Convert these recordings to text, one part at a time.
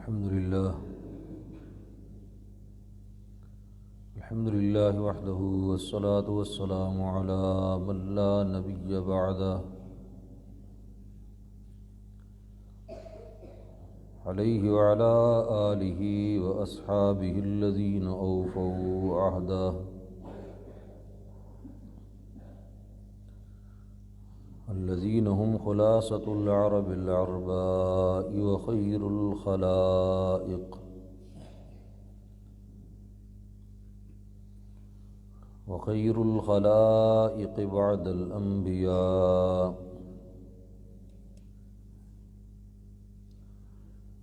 الحمد لله وحده والصلاة والسلام على من لا نبي بعده عليه وعلى آله وأصحابه الذين أوفوا عهده الذين هم خلاصة العرب العرباء وخير الخلائق بعد الأنبياء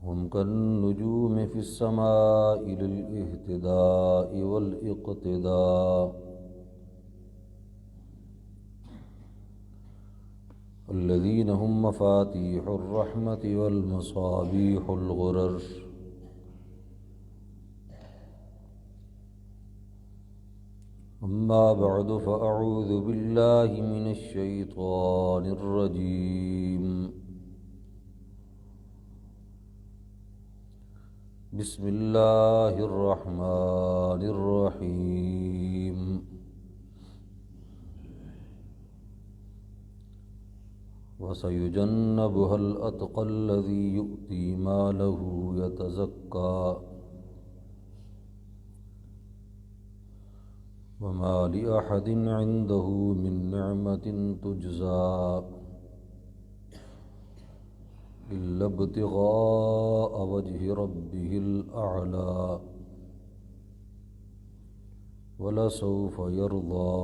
هم كالنجوم في السماء للاهتداء والاقتداء الذين هم مفاتيح الرحمة والمصابيح الغرر أما بعد فأعوذ بالله من الشيطان الرجيم بسم الله الرحمن الرحيم وسيجنبها الأتقى الذي يؤتي ماله يتزكى وما لأحد عنده من نعمة تجزى إلا ابتغاء وجه ربه الأعلى ولسوف يرضى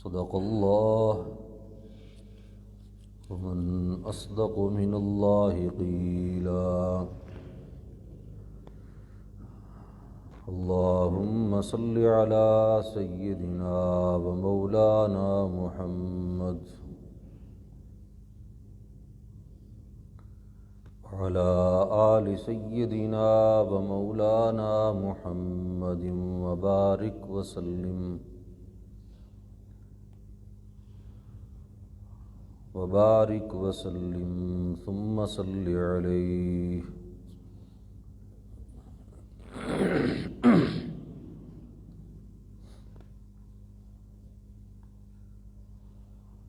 صدق الله ومن أصدق من الله قيلا اللهم صل على سيدنا ومولانا محمد وعلى آل سيدنا ومولانا محمد وبارك وسلم ثم صل عليه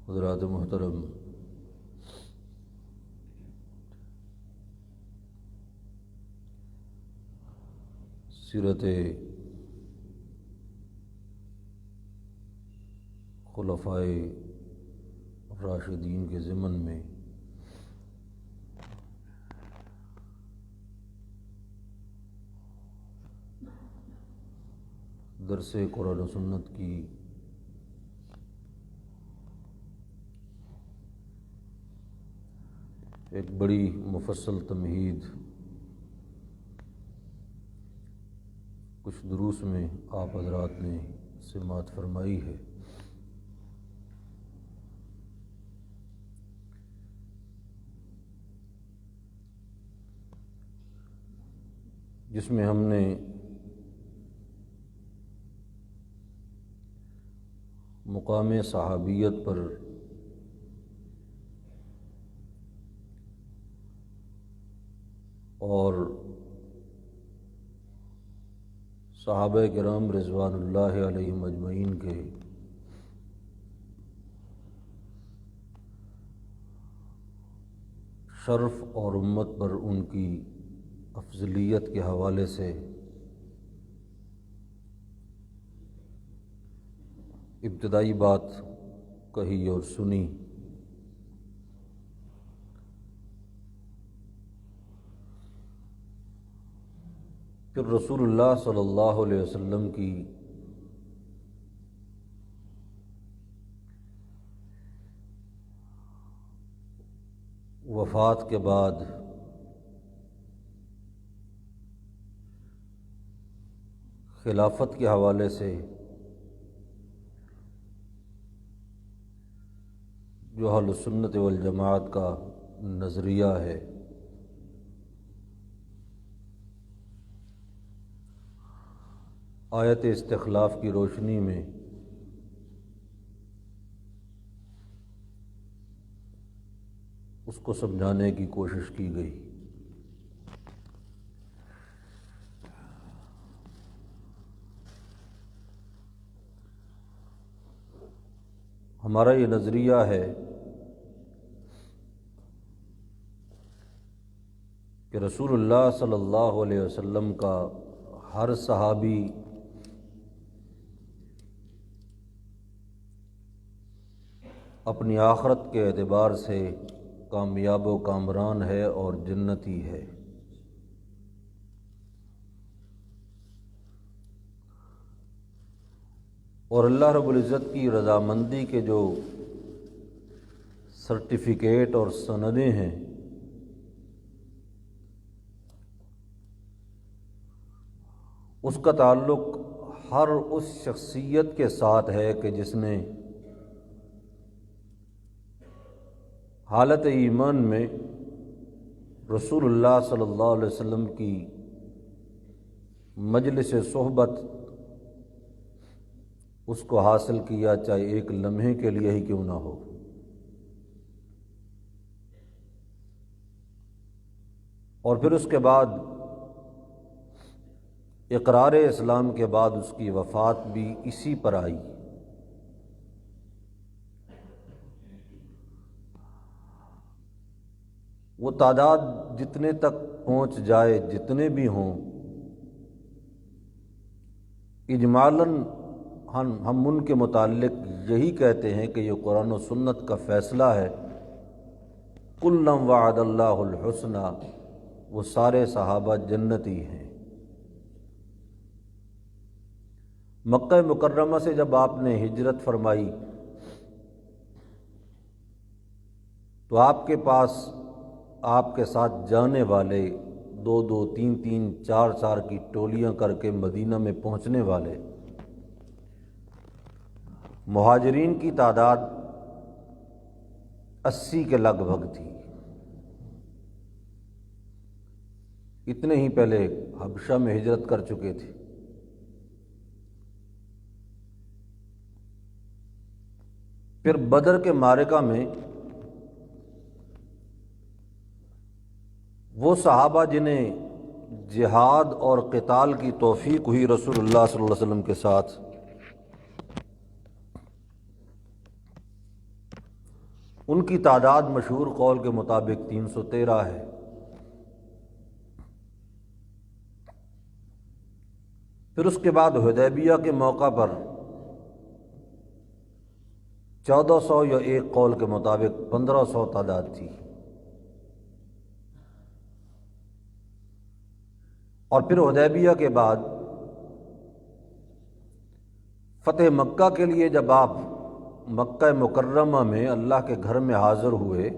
حضرات محترم، سیرت خلفائے راشدین کے ضمن میں درس قرآن و سنت کی ایک بڑی مفصل تمہید کچھ دروس میں آپ حضرات نے سماعت فرمائی ہے۔ جس میں ہم نے مقام صحابیت پر اور صحابہ کرام رضوان اللہ علیہم اجمعین کے شرف اور امت پر ان کی افضلیت کے حوالے سے ابتدائی بات کہی اور سنی۔ پھر رسول اللہ صلی اللہ علیہ وسلم کی وفات کے بعد خلافت کے حوالے سے جو اہل سنت والجماعت کا نظریہ ہے، آیت استخلاف کی روشنی میں اس کو سمجھانے کی کوشش کی گئی۔ ہمارا یہ نظریہ ہے کہ رسول اللہ صلی اللہ علیہ وسلم کا ہر صحابی اپنی آخرت کے اعتبار سے کامیاب و کامران ہے اور جنتی ہے۔ اور اللہ رب العزت کی رضامندی کے جو سرٹیفکیٹ اور سندیں ہیں اس کا تعلق ہر اس شخصیت کے ساتھ ہے کہ جس نے حالت ایمان میں رسول اللہ صلی اللہ علیہ وسلم کی مجلس صحبت اس کو حاصل کیا، چاہے ایک لمحے کے لیے ہی کیوں نہ ہو۔ اور پھر اس کے بعد اقرار اسلام کے بعد اس کی وفات بھی اسی پر آئی۔ وہ تعداد جتنے تک پہنچ جائے، جتنے بھی ہوں، اجمالاً ہم ان کے متعلق یہی کہتے ہیں کہ یہ قرآن و سنت کا فیصلہ ہے۔ کلا وعد اللہ الحسنی، وہ سارے صحابہ جنتی ہیں۔ مکہ مکرمہ سے جب آپ نے ہجرت فرمائی تو آپ کے پاس آپ کے ساتھ جانے والے دو دو تین تین چار چار کی ٹولیاں کر کے مدینہ میں پہنچنے والے مہاجرین کی تعداد 80 کے لگ بھگ تھی۔ اتنے ہی پہلے حبشہ میں ہجرت کر چکے تھے۔ پھر بدر کے معرکہ میں وہ صحابہ جنہیں جہاد اور قتال کی توفیق ہوئی رسول اللہ صلی اللہ علیہ وسلم کے ساتھ، ان کی تعداد مشہور قول کے مطابق 313 ہے۔ پھر اس کے بعد حدیبیہ کے موقع پر 1400 یا ایک قول کے مطابق 1500 تعداد تھی۔ اور پھر حدیبیہ کے بعد فتح مکہ کے لیے جب آپ مکہ مکرمہ میں اللہ کے گھر میں حاضر ہوئے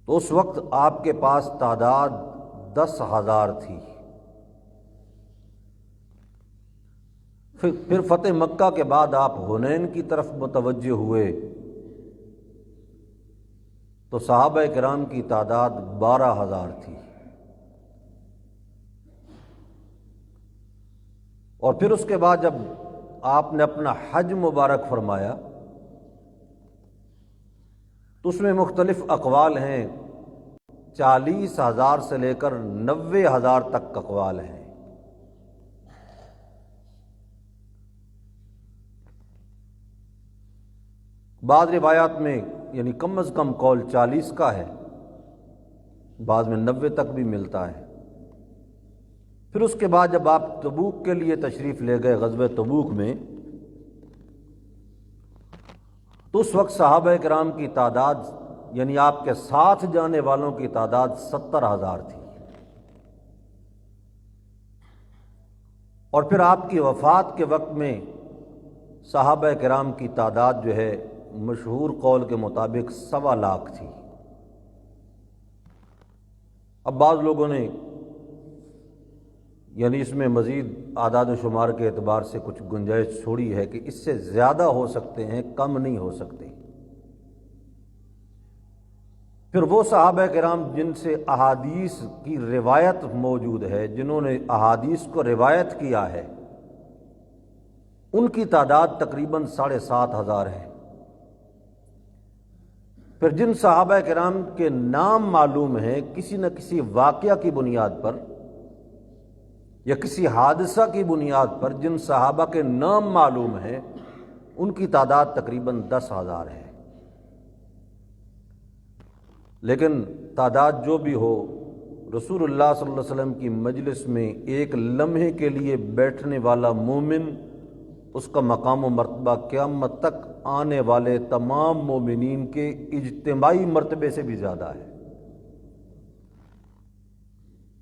تو اس وقت آپ کے پاس تعداد 10,000 تھی۔ پھر فتح مکہ کے بعد آپ حنین کی طرف متوجہ ہوئے تو صحابہ کرام کی تعداد 12,000 تھی۔ اور پھر اس کے بعد جب آپ نے اپنا حج مبارک فرمایا تو اس میں مختلف اقوال ہیں، 40,000 سے لے کر 90,000 تک اقوال ہیں۔ بعض روایات میں یعنی کم از کم قول 40 کا ہے، بعض میں 90 تک بھی ملتا ہے۔ پھر اس کے بعد جب آپ تبوک کے لیے تشریف لے گئے، غزوہ تبوک میں، تو اس وقت صحابہ کرام کی تعداد یعنی آپ کے ساتھ جانے والوں کی تعداد 70,000 تھی۔ اور پھر آپ کی وفات کے وقت میں صحابہ کرام کی تعداد جو ہے مشہور قول کے مطابق 1.25 لاکھ تھی۔ اب بعض لوگوں نے یعنی اس میں مزید اعداد و شمار کے اعتبار سے کچھ گنجائش چھوڑی ہے کہ اس سے زیادہ ہو سکتے ہیں، کم نہیں ہو سکتے۔ پھر وہ صحابہ کرام جن سے احادیث کی روایت موجود ہے، جنہوں نے احادیث کو روایت کیا ہے، ان کی تعداد تقریباً 7,500 ہے۔ پھر جن صحابہ کرام کے نام معلوم ہیں کسی نہ کسی واقعہ کی بنیاد پر یا کسی حادثہ کی بنیاد پر، جن صحابہ کے نام معلوم ہیں ان کی تعداد تقریباً 10,000 ہے۔ لیکن تعداد جو بھی ہو، رسول اللہ صلی اللہ علیہ وسلم کی مجلس میں ایک لمحے کے لیے بیٹھنے والا مومن، اس کا مقام و مرتبہ قیامت تک آنے والے تمام مومنین کے اجتماعی مرتبے سے بھی زیادہ ہے۔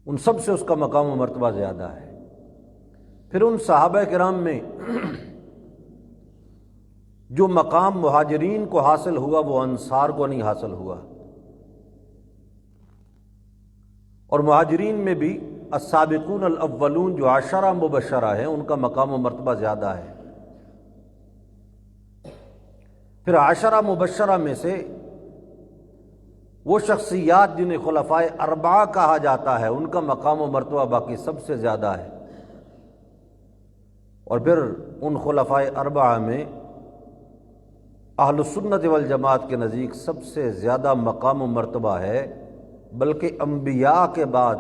ان سب سے اس کا مقام و مرتبہ زیادہ ہے۔ پھر ان صحابہ کرام میں جو مقام مہاجرین کو حاصل ہوا وہ انصار کو نہیں حاصل ہوا، اور مہاجرین میں بھی السابقون الاولون جو 10 مبشرہ ہیں ان کا مقام و مرتبہ زیادہ ہے۔ پھر 10 مبشرہ میں سے وہ شخصیات جنہیں خلفائے اربعہ کہا جاتا ہے ان کا مقام و مرتبہ باقی سب سے زیادہ ہے، اور پھر ان خلفائے اربعہ میں اہل السنت والجماعت کے نزدیک سب سے زیادہ مقام و مرتبہ ہے، بلکہ انبیاء کے بعد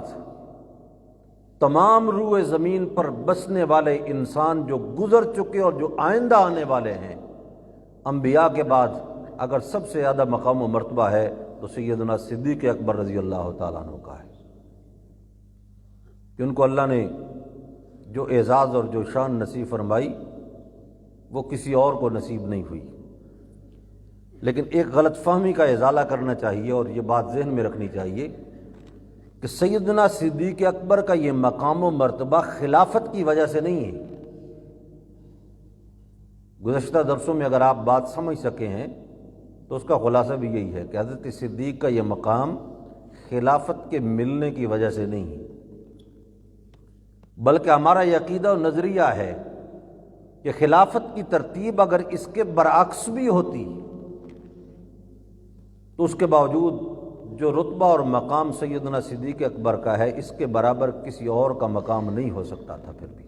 تمام روئے زمین پر بسنے والے انسان جو گزر چکے اور جو آئندہ آنے والے ہیں، انبیاء کے بعد اگر سب سے زیادہ مقام و مرتبہ ہے تو سیدنا صدیق اکبر رضی اللہ تعالیٰ عنہ کا ہے، کہ ان کو اللہ نے جو اعزاز اور جو شان نصیب فرمائی وہ کسی اور کو نصیب نہیں ہوئی۔ لیکن ایک غلط فہمی کا ازالہ کرنا چاہیے اور یہ بات ذہن میں رکھنی چاہیے کہ سیدنا صدیق اکبر کا یہ مقام و مرتبہ خلافت کی وجہ سے نہیں ہے۔ گزشتہ درسوں میں اگر آپ بات سمجھ سکے ہیں تو اس کا خلاصہ بھی یہی ہے کہ حضرت صدیق کا یہ مقام خلافت کے ملنے کی وجہ سے نہیں ہے، بلکہ ہمارا یہ عقیدہ و نظریہ ہے کہ خلافت کی ترتیب اگر اس کے برعکس بھی ہوتی تو اس کے باوجود جو رتبہ اور مقام سیدنا صدیق اکبر کا ہے اس کے برابر کسی اور کا مقام نہیں ہو سکتا تھا۔ پھر بھی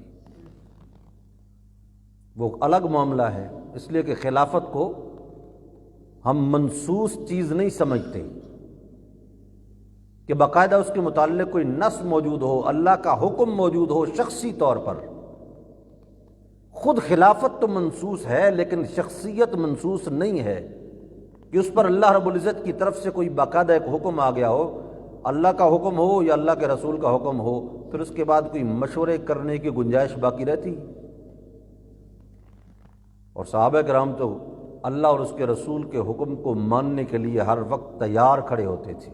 وہ الگ معاملہ ہے، اس لیے کہ خلافت کو ہم منسوس چیز نہیں سمجھتے کہ باقاعدہ اس کے متعلق کوئی نص موجود ہو، اللہ کا حکم موجود ہو شخصی طور پر۔ خود خلافت تو منسوس ہے لیکن شخصیت منسوس نہیں ہے کہ اس پر اللہ رب العزت کی طرف سے کوئی باقاعدہ ایک حکم آ گیا ہو، اللہ کا حکم ہو یا اللہ کے رسول کا حکم ہو، پھر اس کے بعد کوئی مشورے کرنے کی گنجائش باقی رہتی۔ اور صحابہ کرام تو اللہ اور اس کے رسول کے حکم کو ماننے کے لیے ہر وقت تیار کھڑے ہوتے تھے۔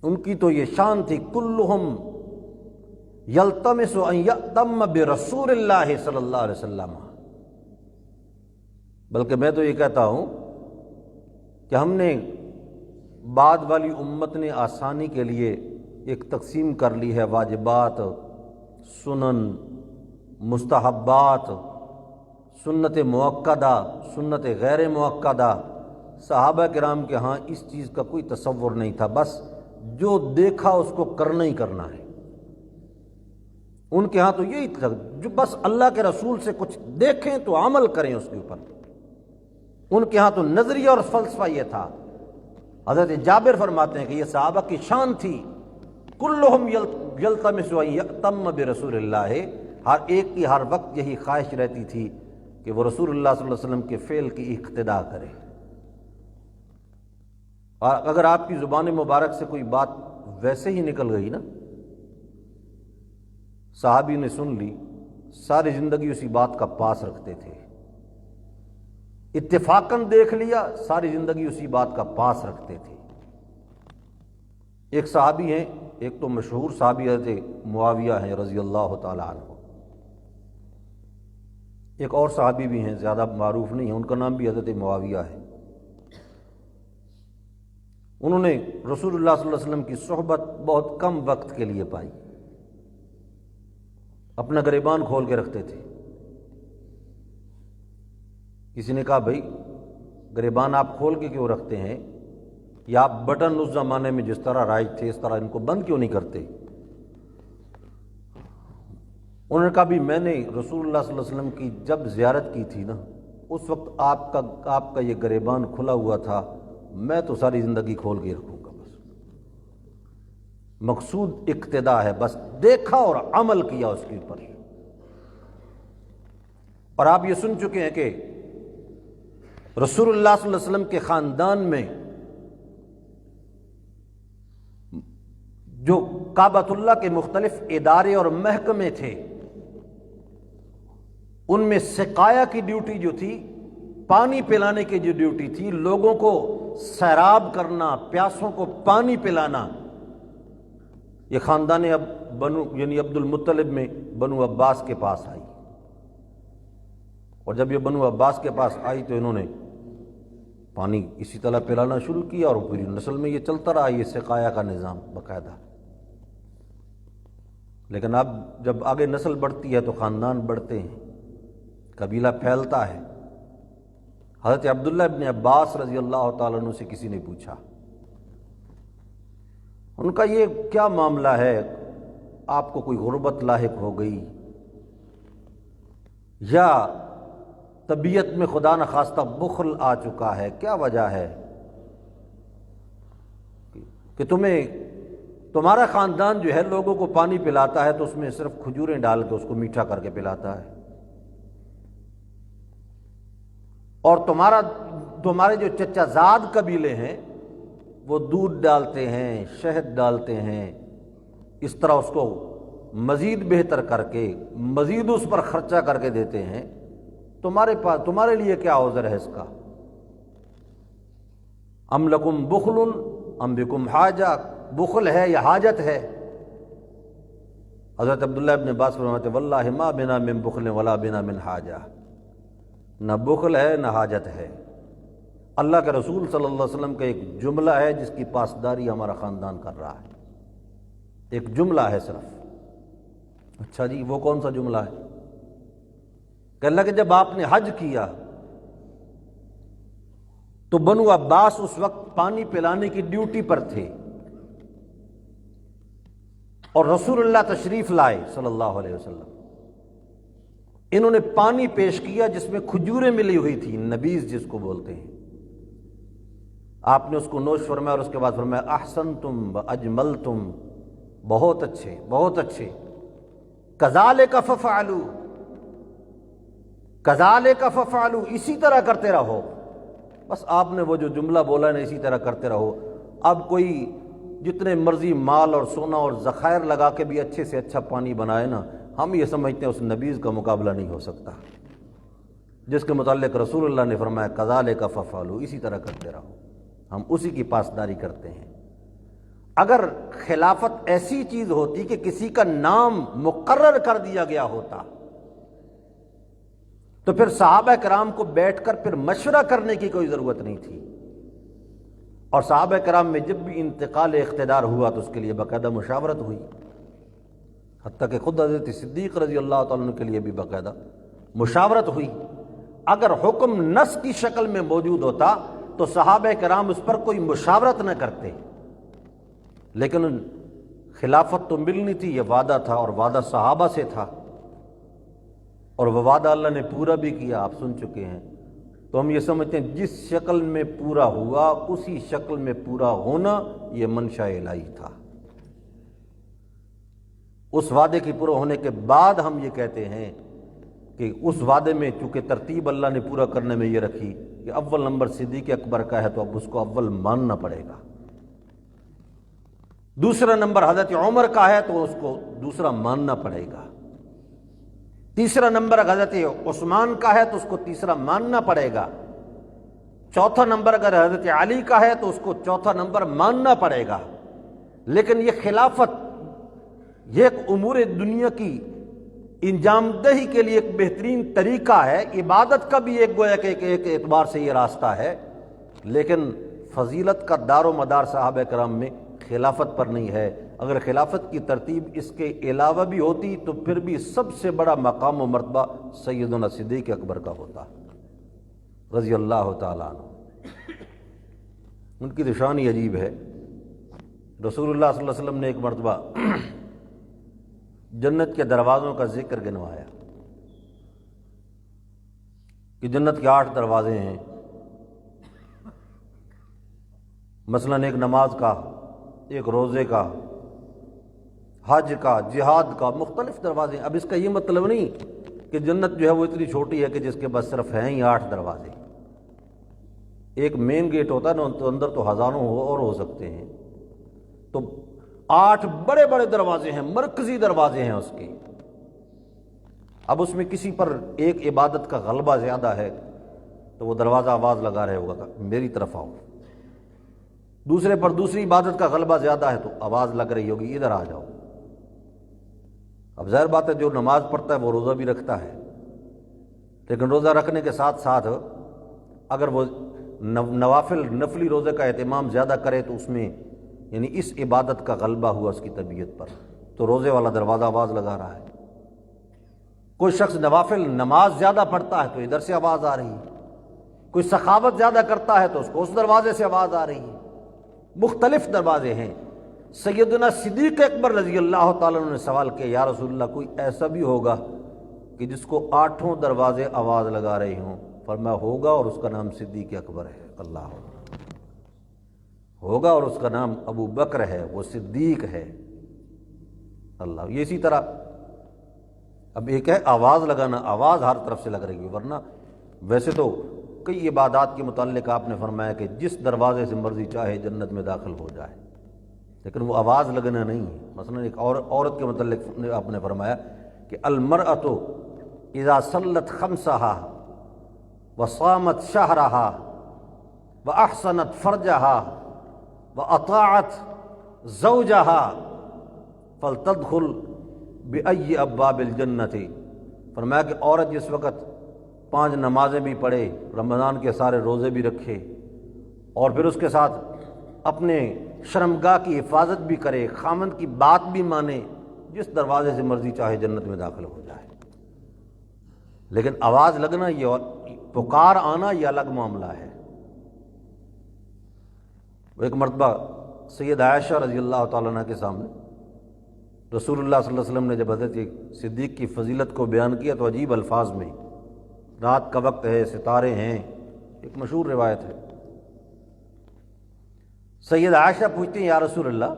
ان کی تو یہ شان تھی کلہم یلتمس ان یأتم برسول اللہ صلی اللہ علیہ وسلم۔ بلکہ میں تو یہ کہتا ہوں کہ ہم نے بعد والی امت نے آسانی کے لیے ایک تقسیم کر لی ہے، واجبات، سنن، مستحبات، سنت موقدہ، سنت غیر موقدہ۔ صحابہ کرام کے ہاں اس چیز کا کوئی تصور نہیں تھا، بس جو دیکھا اس کو کرنا ہی کرنا ہے۔ ان کے ہاں تو یہی تھا، جو بس اللہ کے رسول سے کچھ دیکھیں تو عمل کریں اس کے اوپر۔ ان کے ہاں تو نظریہ اور فلسفہ یہ تھا۔ حضرت جابر فرماتے ہیں کہ یہ صحابہ کی شان تھی، کلہم یلتمس ان یأتم برسول اللہ، ہر ایک کی ہر وقت یہی خواہش رہتی تھی کہ وہ رسول اللہ صلی اللہ علیہ وسلم کے فعل کی اقتداء کرے۔ اور اگر آپ کی زبان مبارک سے کوئی بات ویسے ہی نکل گئی نا، صحابی نے سن لی، ساری زندگی اسی بات کا پاس رکھتے تھے۔ اتفاقاً دیکھ لیا، ساری زندگی اسی بات کا پاس رکھتے تھے۔ ایک صحابی ہیں، ایک تو مشہور صحابی حضرت معاویہ ہیں رضی اللہ تعالی عنہ، ایک اور صحابی بھی ہیں زیادہ معروف نہیں ہیں، ان کا نام بھی حضرت معاویہ ہے۔ انہوں نے رسول اللہ صلی اللہ علیہ وسلم کی صحبت بہت کم وقت کے لیے پائی، اپنا گریبان کھول کے رکھتے تھے۔ کسی نے کہا بھائی گریبان آپ کھول کے کیوں رکھتے ہیں، یا آپ بٹن اس زمانے میں جس طرح رائج تھے اس طرح ان کو بند کیوں نہیں کرتے؟ انہوں نے کہا بھی میں نے رسول اللہ صلی اللہ علیہ وسلم کی جب زیارت کی تھی نا، اس وقت آپ کا یہ گریبان کھلا ہوا تھا، میں تو ساری زندگی کھول کے رکھوں گا۔ بس مقصود اقتدا ہے، بس دیکھا اور عمل کیا اس کے اوپر۔ اور آپ یہ سن چکے ہیں کہ رسول اللہ صلی اللہ علیہ وسلم کے خاندان میں جو کعبۃ اللہ کے مختلف ادارے اور محکمے تھے، ان میں سقایا کی ڈیوٹی جو تھی، پانی پلانے کی جو ڈیوٹی تھی، لوگوں کو سیراب کرنا، پیاسوں کو پانی پلانا، یہ خاندان یعنی عبد المطلب میں بنو عباس کے پاس آئی۔ اور جب یہ بنو عباس کے پاس آئی تو انہوں نے پانی اسی طرح پلانا شروع کیا، اور پوری نسل میں یہ چلتا رہا، یہ سقایا کا نظام باقاعدہ۔ لیکن اب جب آگے نسل بڑھتی ہے تو خاندان بڑھتے ہیں، قبیلہ پھیلتا ہے۔ حضرت عبداللہ ابن عباس رضی اللہ تعالیٰ عنہ سے کسی نے پوچھا، ان کا یہ کیا معاملہ ہے، آپ کو کوئی غربت لاحق ہو گئی یا طبیعت میں خدا نخواستہ بخل آ چکا ہے، کیا وجہ ہے کہ تمہارا خاندان جو ہے لوگوں کو پانی پلاتا ہے تو اس میں صرف کھجوریں ڈال کے اس کو میٹھا کر کے پلاتا ہے، اور تمہارے جو چچا زاد قبیلے ہیں وہ دودھ ڈالتے ہیں، شہد ڈالتے ہیں، اس طرح اس کو مزید بہتر کر کے مزید اس پر خرچہ کر کے دیتے ہیں، تمہارے لیے کیا عذر ہے اس کا؟ ام لکم بخل ام بکم حاجہ، بخل ہے یا حاجت ہے؟ حضرت عبداللہ ابن عباس فرماتے ہیں واللہ ما بنا من بخل ولا بنا من حاجہ، نہ بخل ہے نہ حاجت ہے۔ اللہ کے رسول صلی اللہ علیہ وسلم کا ایک جملہ ہے جس کی پاسداری ہمارا خاندان کر رہا ہے، ایک جملہ ہے صرف۔ اچھا جی، وہ کون سا جملہ ہے؟ کہ اللہ کہ جب آپ نے حج کیا تو بنو عباس اس وقت پانی پلانے کی ڈیوٹی پر تھے، اور رسول اللہ تشریف لائے صلی اللہ علیہ وسلم، انہوں نے پانی پیش کیا جس میں کھجوریں ملی ہوئی تھی، نبیذ جس کو بولتے ہیں۔ آپ نے اس کو نوش فرمایا اور اس کے بعد فرمایا احسنتم واجملتم، بہت اچھے بہت اچھے، کذالک ففعلوا، کذالک ففعلوا، اسی طرح کرتے رہو۔ بس آپ نے وہ جو جملہ بولا ہے نا، اسی طرح کرتے رہو۔ اب کوئی جتنے مرضی مال اور سونا اور ذخائر لگا کے بھی اچھے سے اچھا پانی بنائے نا، ہم یہ سمجھتے ہیں اس نبیذ کا مقابلہ نہیں ہو سکتا، جس کے متعلق رسول اللہ نے فرمایا کذالک ففعلوا، اسی طرح کرتے رہو، ہم اسی کی پاسداری کرتے ہیں۔ اگر خلافت ایسی چیز ہوتی کہ کسی کا نام مقرر کر دیا گیا ہوتا تو پھر صحابہ کرام کو بیٹھ کر پھر مشورہ کرنے کی کوئی ضرورت نہیں تھی، اور صحابہ کرام میں جب بھی انتقال اقتدار ہوا تو اس کے لیے باقاعدہ مشاورت ہوئی، حتیٰ کہ خود حضرت صدیق رضی اللہ تعالیٰ عنہ کے لیے بھی باقاعدہ مشاورت ہوئی۔ اگر حکم نص کی شکل میں موجود ہوتا تو صحابہ کرام اس پر کوئی مشاورت نہ کرتے، لیکن خلافت تو ملنی تھی، یہ وعدہ تھا، اور وعدہ صحابہ سے تھا، اور وہ وعدہ اللہ نے پورا بھی کیا، آپ سن چکے ہیں۔ تو ہم یہ سمجھتے ہیں جس شکل میں پورا ہوا اسی شکل میں پورا ہونا یہ منشاء الہی تھا۔ اس وعدے کے پورا ہونے کے بعد ہم یہ کہتے ہیں کہ اس وعدے میں چونکہ ترتیب اللہ نے پورا کرنے میں یہ رکھی کہ اول نمبر صدیق اکبر کا ہے تو اب اس کو اول ماننا پڑے گا، دوسرا نمبر حضرت عمر کا ہے تو اس کو دوسرا ماننا پڑے گا، تیسرا نمبر حضرت عثمان کا ہے تو اس کو تیسرا ماننا پڑے گا، چوتھا نمبر اگر حضرت علی کا ہے تو اس کو چوتھا نمبر ماننا پڑے گا۔ لیکن یہ خلافت یہ ایک امور دنیا کی انجام دہی کے لیے ایک بہترین طریقہ ہے، عبادت کا بھی ایک گویا کہ ایک اعتبار سے یہ راستہ ہے، لیکن فضیلت کا دار و مدار صحابہ کرام میں خلافت پر نہیں ہے۔ اگر خلافت کی ترتیب اس کے علاوہ بھی ہوتی تو پھر بھی سب سے بڑا مقام و مرتبہ سیدنا صدیق اکبر کا ہوتا رضی اللہ تعالیٰ عنہ۔ ان کی نشانی عجیب ہے۔ رسول اللہ صلی اللہ علیہ وسلم نے ایک مرتبہ جنت کے دروازوں کا ذکر گنوایا کہ جنت کے 8 دروازے ہیں، مثلاً ایک نماز کا، ایک روزے کا، حج کا، جہاد کا، مختلف دروازے ہیں۔ اب اس کا یہ مطلب نہیں کہ جنت جو ہے وہ اتنی چھوٹی ہے کہ جس کے بس صرف ہیں ہی 8 دروازے۔ ایک مین گیٹ ہوتا ہے نا، تو اندر تو ہزاروں اور ہو سکتے ہیں، تو 8 بڑے بڑے دروازے ہیں، مرکزی دروازے ہیں اس کے۔ اب اس میں کسی پر ایک عبادت کا غلبہ زیادہ ہے تو وہ دروازہ آواز لگا رہے ہوگا میری طرف آؤ، دوسرے پر دوسری عبادت کا غلبہ زیادہ ہے تو آواز لگ رہی ہوگی ادھر آ جاؤ۔ اب ظاہر بات ہے جو نماز پڑھتا ہے وہ روزہ بھی رکھتا ہے، لیکن روزہ رکھنے کے ساتھ ساتھ اگر وہ نفلی روزے کا اہتمام زیادہ کرے تو اس میں یعنی اس عبادت کا غلبہ ہوا اس کی طبیعت پر، تو روزے والا دروازہ آواز لگا رہا ہے۔ کوئی شخص نوافل نماز زیادہ پڑھتا ہے تو ادھر سے آواز آ رہی ہے، کوئی سخاوت زیادہ کرتا ہے تو اس کو اس دروازے سے آواز آ رہی ہے۔ مختلف دروازے ہیں۔ سیدنا صدیق اکبر رضی اللہ تعالیٰ عنہ نے سوال کیا، یا رسول اللہ کوئی ایسا بھی ہوگا کہ جس کو 8 دروازے آواز لگا رہے ہوں؟ فرمایا ہوگا، اور اس کا نام صدیق اکبر ہے۔ اللہ ہوگا اور اس کا نام ابو بکر ہے، وہ صدیق ہے۔ اللہ، یہ اسی طرح اب ایک ہے آواز لگانا، آواز ہر طرف سے لگ رہی ہے، ورنہ ویسے تو کئی عبادات کے متعلق آپ نے فرمایا کہ جس دروازے سے مرضی چاہے جنت میں داخل ہو جائے، لیکن وہ آواز لگنا نہیں ہے۔ مثلا ایک عورت کے متعلق آپ نے فرمایا کہ المرأۃ اذا صلت خمسہا وصامت شہرہا واحسنت فرجہا واطاعت زوجہا فلتدخل بأی ابواب الجنت۔ فرمایا کہ عورت جس وقت 5 نمازیں بھی پڑھے، رمضان کے سارے روزے بھی رکھے، اور پھر اس کے ساتھ اپنے شرمگاہ کی حفاظت بھی کرے، خامند کی بات بھی مانے، جس دروازے سے مرضی چاہے جنت میں داخل ہو جائے۔ لیکن آواز لگنا، یہ پکار آنا، یہ الگ معاملہ ہے۔ ایک مرتبہ سید عائشہ رضی اللہ تعالیٰ عنہ کے سامنے رسول اللہ صلی اللہ علیہ وسلم نے جب حضرت صدیق کی فضیلت کو بیان کیا تو عجیب الفاظ میں، رات کا وقت ہے، ستارے ہیں، ایک مشہور روایت ہے۔ سید عائشہ پوچھتی ہیں یا رسول اللہ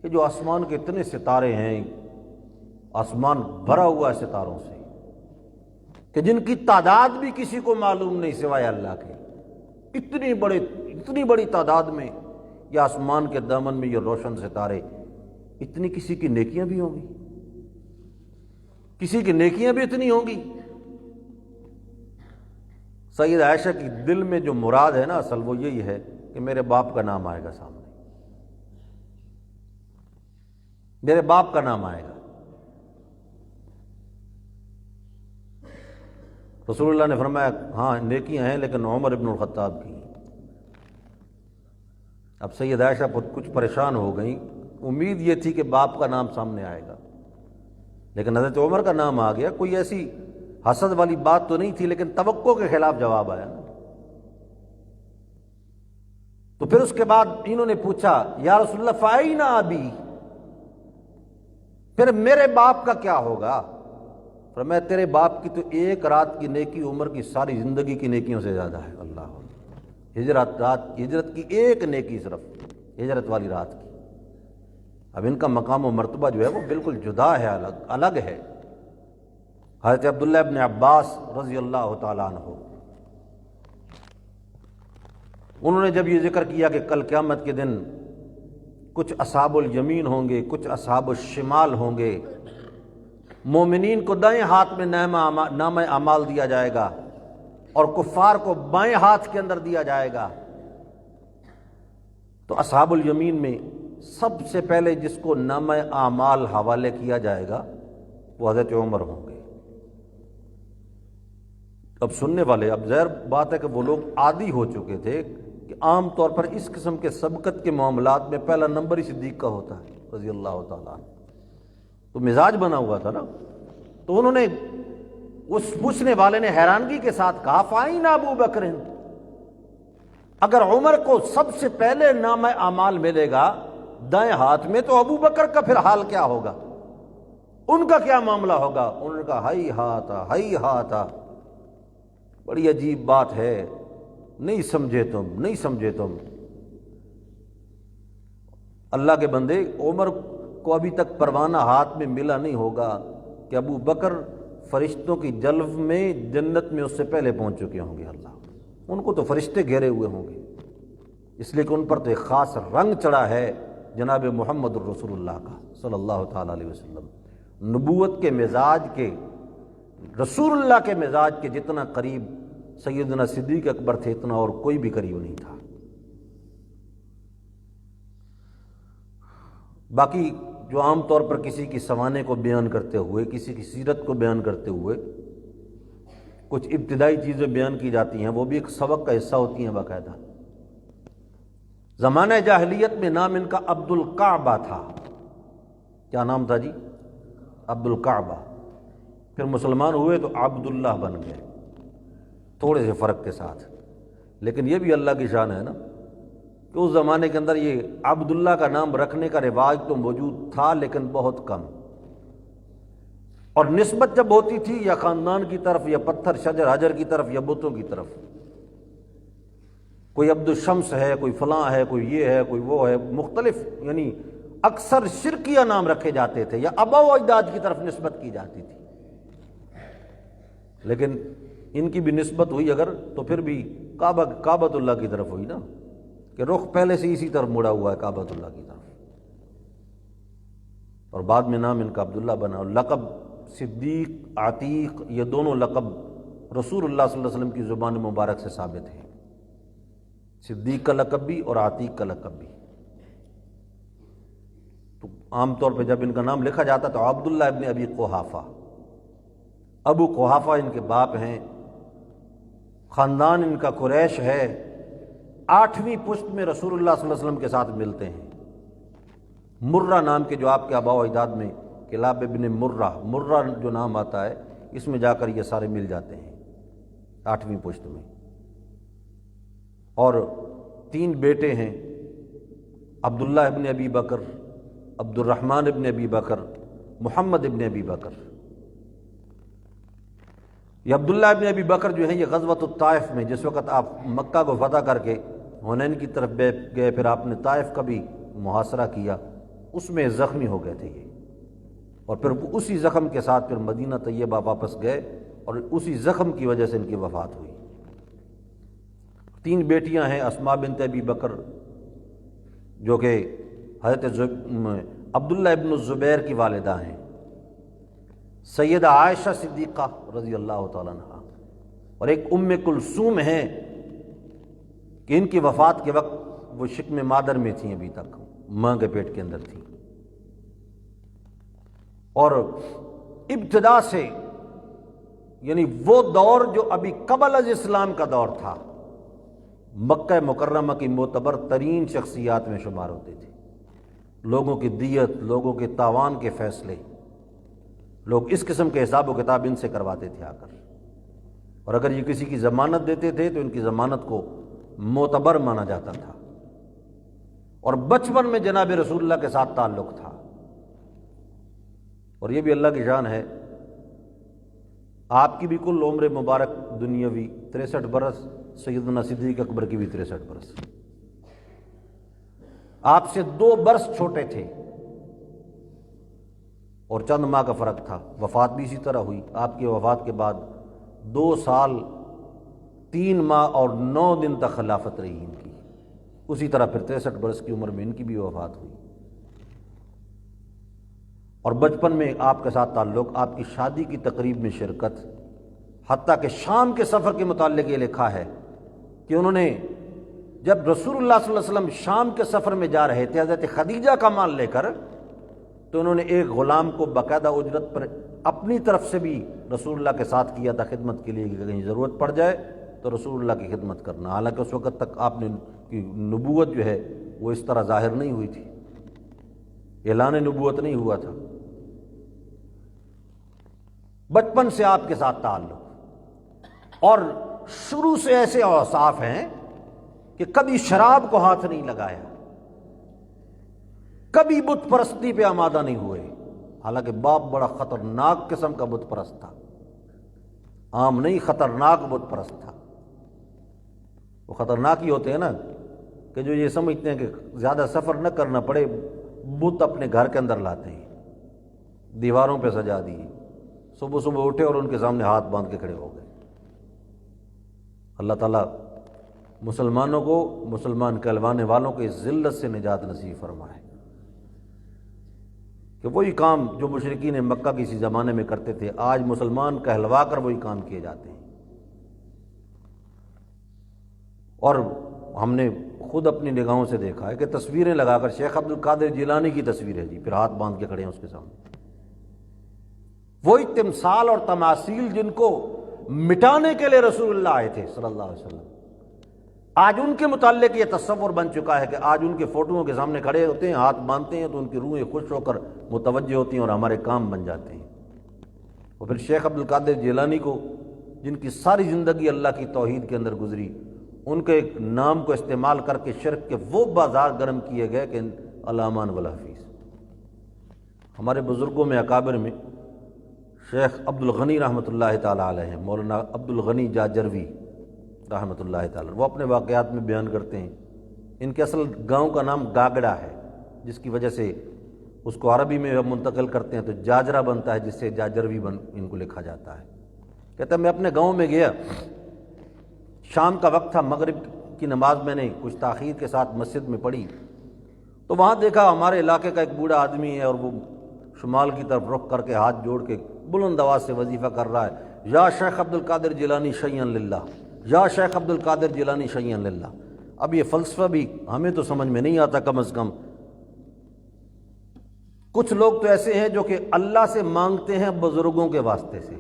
کہ جو آسمان کے اتنے ستارے ہیں، آسمان بھرا ہوا ہے ستاروں سے کہ جن کی تعداد بھی کسی کو معلوم نہیں سوائے اللہ کے، اتنی بڑی تعداد میں یہ آسمان کے دامن میں یہ روشن ستارے، اتنی کسی کی نیکیاں بھی ہوں گی؟ کسی کی نیکیاں بھی اتنی ہوں گی؟ سید عائشہ کی دل میں جو مراد ہے نا اصل، وہ یہی ہے کہ میرے باپ کا نام آئے گا سامنے، میرے باپ کا نام آئے گا۔ رسول اللہ نے فرمایا ہاں نیکیاں ہیں لیکن عمر ابن الخطاب کی۔ اب سید عائشہ کچھ پریشان ہو گئیں، امید یہ تھی کہ باپ کا نام سامنے آئے گا، لیکن حضرت عمر کا نام آ گیا۔ کوئی ایسی حسد والی بات تو نہیں تھی، لیکن توقع کے خلاف جواب آیا نا۔ تو پھر اس کے بعد انہوں نے پوچھا یا رسول اللہ فأین ابی، پھر میرے باپ کا کیا ہوگا؟ فرمایا تیرے باپ کی تو ایک رات کی نیکی عمر کی ساری زندگی کی نیکیوں سے زیادہ ہے۔ اللہ، ہجرت کی ایک نیکی، صرف ہجرت والی رات کی۔ اب ان کا مقام و مرتبہ جو ہے وہ بالکل جدا ہے، الگ ہے۔ حضرت عبداللہ ابن عباس رضی اللہ تعالیٰ عنہ، انہوں نے جب یہ ذکر کیا کہ کل قیامت کے دن کچھ اصحاب الیمین ہوں گے، کچھ اصحاب الشمال ہوں گے، مومنین کو دائیں ہاتھ میں نامہ اعمال دیا جائے گا اور کفار کو بائیں ہاتھ کے اندر دیا جائے گا، تو اصحاب الیمین میں سب سے پہلے جس کو نامہ اعمال حوالے کیا جائے گا وہ حضرت عمر ہوں گے۔ اب سننے والے، اب ظاہر بات ہے کہ وہ لوگ عادی ہو چکے تھے کہ عام طور پر اس قسم کے سبقت کے معاملات میں پہلا نمبر ہی صدیق کا ہوتا ہے رضی اللہ تعالیٰ عنہ، تو مزاج بنا ہوا تھا نا۔ تو انہوں نے، اس پوچھنے والے نے حیرانگی کے ساتھ کہا فأین ابو بکر، اگر عمر کو سب سے پہلے نامہ اعمال ملے گا دائیں ہاتھ میں، تو ابو بکر کا پھر حال کیا ہوگا؟ ان کا کیا معاملہ ہوگا؟ انہوں نے کہا ہائی ہاتھا ہائی ہاتھا، بڑی عجیب بات ہے، نہیں سمجھے تم۔ اللہ کے بندے، عمر کو ابھی تک پروانہ ہاتھ میں ملا نہیں ہوگا کہ ابو بکر فرشتوں کی جلو میں جنت میں اس سے پہلے پہنچ چکے ہوں گے۔ اللہ، ان کو تو فرشتے گھیرے ہوئے ہوں گے، اس لیے کہ ان پر تو ایک خاص رنگ چڑھا ہے جناب محمد الرسول اللہ کا صلی اللہ تعالیٰ علیہ وسلم۔ نبوت کے مزاج کے، رسول اللہ کے مزاج کے جتنا قریب سیدنا صدیق اکبر تھے، اتنا اور کوئی بھی قریب نہیں تھا۔ باقی جو عام طور پر کسی کی سوانے کو بیان کرتے ہوئے، کسی کی سیرت کو بیان کرتے ہوئے کچھ ابتدائی چیزیں بیان کی جاتی ہیں، وہ بھی ایک سبق کا حصہ ہوتی ہیں باقاعدہ۔ زمانہ جاہلیت میں نام ان کا عبد الکعبہ تھا۔ کیا نام تھا جی؟ عبد الکعبہ۔ پھر مسلمان ہوئے تو عبداللہ بن گئے، تھوڑے سے فرق کے ساتھ، لیکن یہ بھی اللہ کی شان ہے نا کہ اس زمانے کے اندر یہ عبداللہ کا نام رکھنے کا رواج تو موجود تھا، لیکن بہت کم، اور نسبت جب ہوتی تھی یا خاندان کی طرف یا پتھر شجر حجر کی طرف یا بتوں کی طرف، کوئی عبد الشمس ہے، کوئی فلاں ہے، کوئی یہ ہے، کوئی وہ ہے، مختلف، یعنی اکثر شرکیہ نام رکھے جاتے تھے یا آباء و اجداد کی طرف نسبت کی جاتی تھی۔ لیکن ان کی بھی نسبت ہوئی اگر تو پھر بھی کعبۃ اللہ کی طرف ہوئی نا، کہ رخ پہلے سے اسی طرف مڑا ہوا ہے کعبۃ اللہ کی طرف، اور بعد میں نام ان کا عبداللہ بنا۔ اور لقب صدیق، عتیق، یہ دونوں لقب رسول اللہ صلی اللہ علیہ وسلم کی زبان مبارک سے ثابت ہیں، صدیق کا لقب بھی اور عتیق کا لقب بھی۔ تو عام طور پہ جب ان کا نام لکھا جاتا تو عبداللہ ابن ابی قحافہ، ابو قحافہ ان کے باپ ہیں، خاندان ان کا قریش ہے، 8ویں پشت میں رسول اللہ صلی اللہ علیہ وسلم کے ساتھ ملتے ہیں۔ مرہ نام کے جو آپ کے آباء و اجداد میں کلاب ابن مرہ جو نام آتا ہے، اس میں جا کر یہ سارے مل جاتے ہیں 8ویں پشت میں۔ اور 3 بیٹے ہیں، عبداللہ ابن ابی بکر، عبد الرحمن ابن ابی بکر، محمد ابن ابی بکر۔ یہ عبداللہ ابن ابی بکر جو ہیں، یہ غزوۃ الطائف میں، جس وقت آپ مکہ کو فتح کر کے حنین کی طرف گئے، پھر آپ نے طائف کا بھی محاصرہ کیا، اس میں زخمی ہو گئے تھے یہ، اور پھر اسی زخم کے ساتھ پھر مدینہ طیبہ واپس گئے، اور اسی زخم کی وجہ سے ان کی وفات ہوئی۔ 3 بیٹیاں ہیں، اسماء بنت ابی بکر جو کہ حضرت عبداللہ ابن الزبیر کی والدہ ہیں، سیدہ عائشہ صدیقہ رضی اللہ تعالیٰ عنہ، اور ایک ام کلثوم ہیں کہ ان کی وفات کے وقت وہ شکم مادر میں تھیں، ابھی تک ماں کے پیٹ کے اندر تھیں، اور ابتدا سے یعنی وہ دور جو ابھی قبل از اسلام کا دور تھا، مکہ مکرمہ کی معتبر ترین شخصیات میں شمار ہوتے تھے۔ لوگوں کی دیت، لوگوں کے تاوان کے فیصلے، لوگ اس قسم کے حساب و کتاب ان سے کرواتے تھے آ کر، اور اگر یہ کسی کی ضمانت دیتے تھے تو ان کی ضمانت کو معتبر مانا جاتا تھا، اور بچپن میں جناب رسول اللہ کے ساتھ تعلق تھا۔ اور یہ بھی اللہ کی شان ہے، آپ کی بھی کل عمر مبارک دنیاوی 63 برس، سیدنا صدیق اکبر کی بھی 63 برس، آپ سے 2 برس چھوٹے تھے، اور چند ماہ کا فرق تھا۔ وفات بھی اسی طرح ہوئی، آپ کی وفات کے بعد 2 سال 3 ماہ اور 9 دن تک خلافت رہی ان کی، اسی طرح پھر 63 برس کی عمر میں ان کی بھی وفات ہوئی۔ اور بچپن میں آپ کے ساتھ تعلق، آپ کی شادی کی تقریب میں شرکت، حتیٰ کہ شام کے سفر کے متعلق یہ لکھا ہے کہ انہوں نے جب رسول اللہ صلی اللہ علیہ وسلم شام کے سفر میں جا رہے تھے حضرت خدیجہ کا مال لے کر، تو انہوں نے ایک غلام کو باقاعدہ اجرت پر اپنی طرف سے بھی رسول اللہ کے ساتھ کیا تھا خدمت کے لیے، کہ کہیں ضرورت پڑ جائے تو رسول اللہ کی خدمت کرنا۔ حالانکہ اس وقت تک آپ نے کی نبوت جو ہے وہ اس طرح ظاہر نہیں ہوئی تھی، اعلان نبوت نہیں ہوا تھا۔ بچپن سے آپ کے ساتھ تعلق، اور شروع سے ایسے اوصاف ہیں کہ کبھی شراب کو ہاتھ نہیں لگایا، کبھی بت پرستی پہ آمادہ نہیں ہوئے، حالانکہ باپ بڑا خطرناک قسم کا بت پرست تھا، عام نہیں، خطرناک بت پرست تھا۔ وہ خطرناک ہی ہوتے ہیں نا کہ جو یہ سمجھتے ہیں کہ زیادہ سفر نہ کرنا پڑے، بت اپنے گھر کے اندر لاتے ہیں، دیواروں پہ سجا دیے، صبح صبح اٹھے اور ان کے سامنے ہاتھ باندھ کے کھڑے ہو گئے۔ اللہ تعالیٰ مسلمانوں کو، مسلمان کہلوانے والوں کو اس ذلت سے نجات نصیب فرمائے کہ وہی کام جو مشرکین مکہ کسی زمانے میں کرتے تھے، آج مسلمان کہلوا کر وہی کام کیے جاتے ہیں۔ اور ہم نے خود اپنی نگاہوں سے دیکھا ہے کہ تصویریں لگا کر، شیخ عبد القادر جیلانی کی تصویر ہے جی، پھر ہاتھ باندھ کے کھڑے ہیں اس کے سامنے، وہی تمثال اور تماثیل جن کو مٹانے کے لیے رسول اللہ آئے تھے صلی اللہ علیہ وسلم، آج ان کے متعلق یہ تصور بن چکا ہے کہ آج ان کے فوٹوؤں کے سامنے کھڑے ہوتے ہیں، ہاتھ باندھتے ہیں تو ان کی روحیں خوش ہو کر متوجہ ہوتی ہیں اور ہمارے کام بن جاتے ہیں۔ اور پھر شیخ عبد القادر جیلانی کو، جن کی ساری زندگی اللہ کی توحید کے اندر گزری، ان کے ایک نام کو استعمال کر کے شرک کے وہ بازار گرم کیے گئے کہ الامان والحفیظ۔ ہمارے بزرگوں میں اکابر میں شیخ عبد الغنی رحمۃ اللہ تعالیٰ علیہ ہیں، مولانا عبد الغنی جاجروی رحمۃ اللہ تعالیٰ، وہ اپنے واقعات میں بیان کرتے ہیں، ان کے اصل گاؤں کا نام گاگڑا ہے، جس کی وجہ سے اس کو عربی میں منتقل کرتے ہیں تو جاجرا بنتا ہے، جس سے جاجروی ان کو لکھا جاتا ہے۔ کہتا ہے میں اپنے گاؤں میں گیا، شام کا وقت تھا، مغرب کی نماز میں نے کچھ تاخیر کے ساتھ مسجد میں پڑھی تو وہاں دیکھا ہمارے علاقے کا ایک بوڑھا آدمی ہے اور وہ شمال کی طرف رخ کر کے ہاتھ جوڑ کے بلند آواز سے وظیفہ کر رہا ہے، یا شیخ عبد القادر جیلانی شیئن للہ، یا شیخ عبد القادر جیلانی شیئن للہ۔ اب یہ فلسفہ بھی ہمیں تو سمجھ میں نہیں آتا، کم از کم کچھ لوگ تو ایسے ہیں جو کہ اللہ سے مانگتے ہیں بزرگوں کے واسطے سے،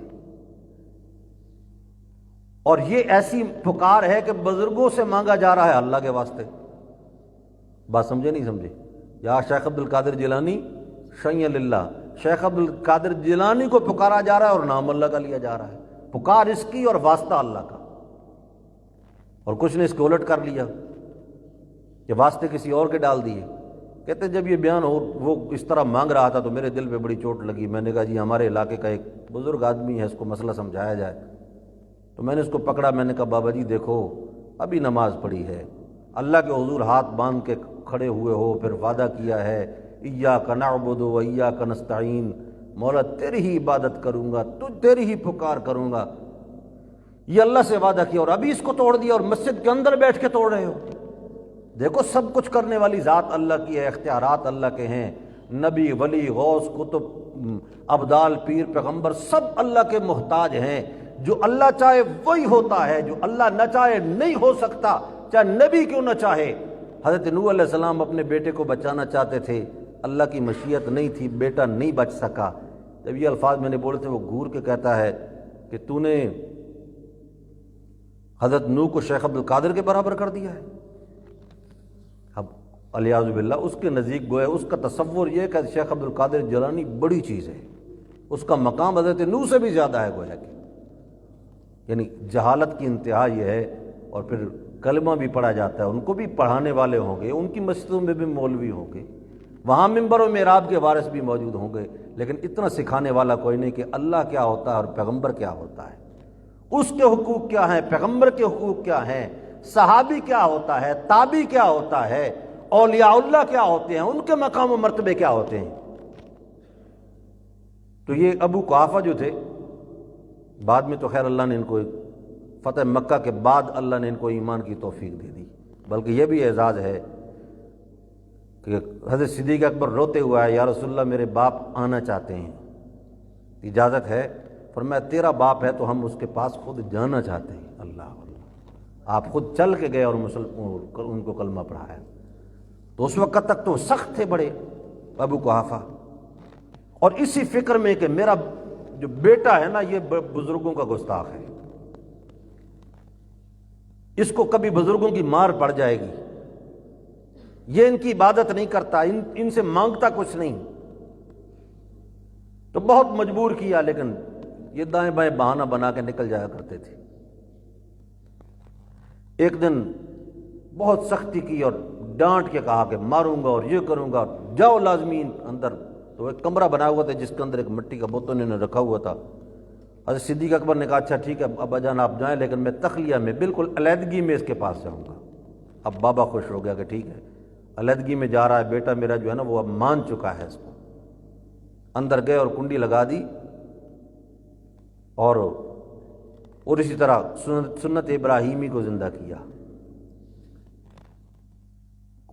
اور یہ ایسی پکار ہے کہ بزرگوں سے مانگا جا رہا ہے اللہ کے واسطے۔ بات سمجھے نہیں سمجھے؟ یا شیخ عبد القادر جیلانی شیئن للہ، شیخ عبد القادر جیلانی کو پکارا جا رہا ہے اور نام اللہ کا لیا جا رہا ہے، پکار اس کی اور واسطہ اللہ کا۔ اور کچھ نے اس کو الٹ کر لیا کہ واسطے کسی اور کے ڈال دیے۔ کہتے جب یہ بیان ہو وہ اس طرح مانگ رہا تھا تو میرے دل پہ بڑی چوٹ لگی، میں نے کہا جی ہمارے علاقے کا ایک بزرگ آدمی ہے، اس کو مسئلہ سمجھایا جائے۔ تو میں نے اس کو پکڑا، میں نے کہا بابا جی دیکھو ابھی نماز پڑھی ہے، اللہ کے حضور ہاتھ باندھ کے کھڑے ہوئے ہو، پھر وعدہ کیا ہے ایاک نعبد و ایاک نستعین، مولا تیری ہی عبادت کروں گا، تیری ہی پکار کروں گا، یہ اللہ سے وعدہ کیا اور ابھی اس کو توڑ دیا اور مسجد کے اندر بیٹھ کے توڑ رہے ہو۔ دیکھو سب کچھ کرنے والی ذات اللہ کی ہے، اختیارات اللہ کے ہیں، نبی، ولی، غوث، کتب، ابدال، پیر، پیغمبر سب اللہ کے محتاج ہیں۔ جو اللہ چاہے وہی ہوتا ہے، جو اللہ نہ چاہے نہیں ہو سکتا، چاہے نبی کیوں نہ چاہے۔ حضرت نوح علیہ السلام اپنے بیٹے کو بچانا چاہتے تھے، اللہ کی مشیت نہیں تھی، بیٹا نہیں بچ سکا۔ جب یہ الفاظ میں نے بولے تھے وہ گھور کے کہتا ہے کہ تو نے حضرت نوح کو شیخ عبد القادر کے برابر کر دیا ہے۔ اب الیاذ باللہ اس کے نزدیک گویا اس کا تصور یہ ہے کہ شیخ عبد القادر جیلانی بڑی چیز ہے، اس کا مقام حضرت نوح سے بھی زیادہ ہے گویا کہ، یعنی جہالت کی انتہا یہ ہے۔ اور پھر کلمہ بھی پڑھا جاتا ہے، ان کو بھی پڑھانے والے ہوں گے، ان کی مسجدوں میں بھی مولوی ہوں گے، وہاں منبر و محراب کے وارث بھی موجود ہوں گے، لیکن اتنا سکھانے والا کوئی نہیں کہ اللہ کیا ہوتا ہے اور پیغمبر کیا ہوتا ہے، اس کے حقوق کیا ہیں، پیغمبر کے حقوق کیا ہیں، صحابی کیا ہوتا ہے، تابعی کیا ہوتا ہے، اولیاء اللہ کیا ہوتے ہیں، ان کے مقام و مرتبے کیا ہوتے ہیں۔ تو یہ ابو قحافہ جو تھے، بعد میں تو خیر اللہ نے ان کو فتح مکہ کے بعد اللہ نے ان کو ایمان کی توفیق دے دی، بلکہ یہ بھی اعزاز ہے کہ حضرت صدیق اکبر روتے ہوا ہے، یا رسول اللہ میرے باپ آنا چاہتے ہیں، اجازت ہے؟ فرمایا تیرا باپ ہے تو ہم اس کے پاس خود جانا چاہتے ہیں۔ اللہ آپ خود چل کے گئے اور ان کو کلمہ پڑھایا۔ تو اس وقت تک تو سخت تھے بڑے ابو قحافہ، اور اسی فکر میں کہ میرا جو بیٹا ہے نا یہ بزرگوں کا گستاخ ہے، اس کو کبھی بزرگوں کی مار پڑ جائے گی، یہ ان کی عبادت نہیں کرتا، ان سے مانگتا کچھ نہیں۔ تو بہت مجبور کیا، لیکن یہ دائیں بائیں بہانہ بنا کے نکل جایا کرتے تھے۔ ایک دن بہت سختی کی اور ڈانٹ کے کہا کہ ماروں گا اور یہ کروں گا، جاؤ لازمی اندر۔ تو ایک کمرہ بنا ہوا تھا جس کے اندر ایک مٹی کا بوتل انہوں نے رکھا ہوا تھا، حضرت صدیق اکبر نے کہا اچھا ٹھیک ہے ابا جان آپ جائیں، لیکن میں تخلیہ میں بالکل علیحدگی میں اس کے پاس جاؤں گا۔ اب بابا خوش ہو گیا کہ ٹھیک ہے، علیحدگی میں جا رہا ہے بیٹا میرا جو ہے نا وہ اب مان چکا ہے اس کو۔ اندر گئے اور کنڈی لگا دی، اور اسی طرح سنت ابراہیمی کو زندہ کیا۔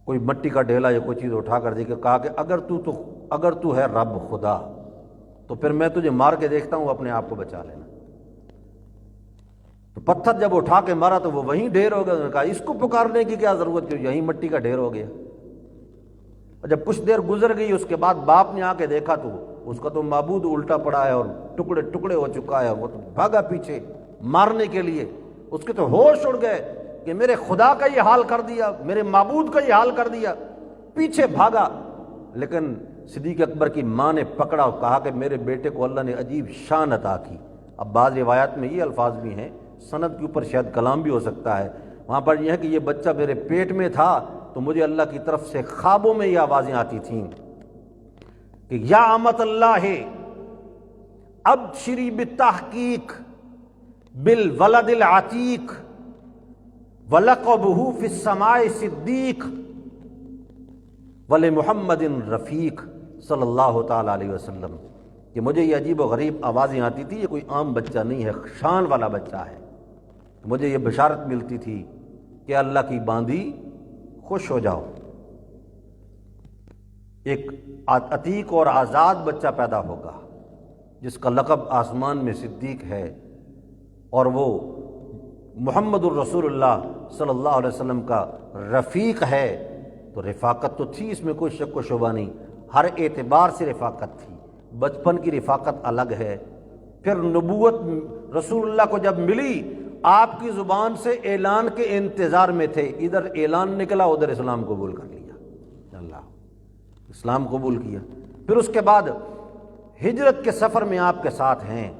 کوئی مٹی کا ڈھیلا یا کوئی چیز اٹھا کر دے کے کہا کہ اگر تو ہے رب خدا تو پھر میں تجھے مار کے دیکھتا ہوں، اپنے آپ کو بچا لینا۔ تو پتھر جب اٹھا کے مارا تو وہ وہیں ڈھیر ہو گیا۔ انہوں نے کہا اس کو پکارنے کی کیا ضرورت تھی، یہیں مٹی کا ڈھیر ہو گیا۔ اور جب کچھ دیر گزر گئی اس کے بعد باپ نے آ کے دیکھا تو اس کا تو معبود الٹا پڑا ہے اور ٹکڑے ٹکڑے ہو چکا ہے۔ وہ تو بھاگا پیچھے مارنے کے لیے، اس کے تو ہوش اڑ گئے کہ میرے خدا کا یہ حال کر دیا، میرے معبود کا یہ حال کر دیا، پیچھے بھاگا۔ لیکن صدیق اکبر کی ماں نے پکڑا اور کہا کہ میرے بیٹے کو اللہ نے عجیب شان عطا کی۔ اب بعض روایات میں یہ الفاظ بھی ہیں، سند کے اوپر شاید کلام بھی ہو سکتا ہے، وہاں پر یہ ہے کہ یہ بچہ میرے پیٹ میں تھا تو مجھے اللہ کی طرف سے خوابوں میں یہ آوازیں آتی تھیں کہ یا امت اللہ ابشری بالتحقیق بالولد العتیق ولقبہ فی السماء صدیق ولمحمد رفیق صلی اللہ تعالی علیہ وسلم، کہ مجھے یہ عجیب و غریب آوازیں آتی تھی، یہ کوئی عام بچہ نہیں ہے، شان والا بچہ ہے۔ مجھے یہ بشارت ملتی تھی کہ اللہ کی باندھی خوش ہو جاؤ، ایک عتیق اور آزاد بچہ پیدا ہوگا جس کا لقب آسمان میں صدیق ہے، اور وہ محمد الرسول اللہ صلی اللہ علیہ وسلم کا رفیق ہے۔ تو رفاقت تو تھی، اس میں کوئی شک و شبہ نہیں، ہر اعتبار سے رفاقت تھی۔ بچپن کی رفاقت الگ ہے، پھر نبوت رسول اللہ کو جب ملی آپ کی زبان سے اعلان کے انتظار میں تھے، ادھر اعلان نکلا ادھر اسلام قبول کر لیا، اللہ اسلام قبول کیا۔ پھر اس کے بعد ہجرت کے سفر میں آپ کے ساتھ ہیں،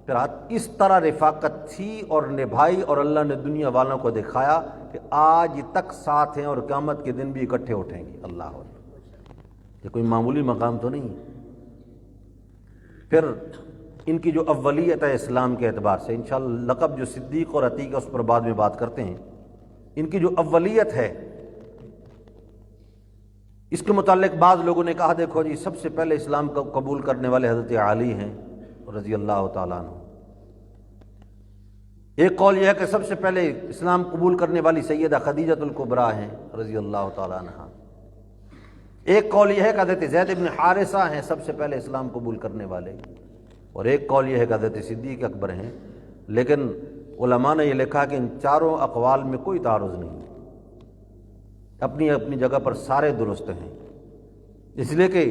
پھر اس طرح رفاقت تھی اور نبھائی، اور اللہ نے دنیا والوں کو دکھایا کہ آج تک ساتھ ہیں اور قیامت کے دن بھی اکٹھے اٹھیں گے۔ اللہ اکبر، یہ کوئی معمولی مقام تو نہیں ہے۔ پھر ان کی جو اولیت ہے اسلام کے اعتبار سے، انشاءاللہ لقب جو صدیق اور عتیق ہے اس پر بعد میں بات کرتے ہیں، ان کی جو اولیت ہے اس کے متعلق بعض لوگوں نے کہا دیکھو جی سب سے پہلے اسلام کو قبول کرنے والے حضرت علی ہیں رضی اللہ تعالیٰ عنہ۔ ایک قول یہ ہے کہ سب سے پہلے اسلام قبول کرنے والی سیدہ خدیجہ الکبریٰ ہیں رضی اللہ تعالیٰ عنہ۔ ایک قول یہ ہے کہ حضرت زید بن حارثہ ہیں سب سے پہلے اسلام قبول کرنے والے، اور ایک قول یہ ہے کہ حضرت صدیق اکبر ہیں۔ لیکن علماء نے یہ لکھا کہ ان چاروں اقوال میں کوئی تعارض نہیں، اپنی اپنی جگہ پر سارے درست ہیں، اس لیے کہ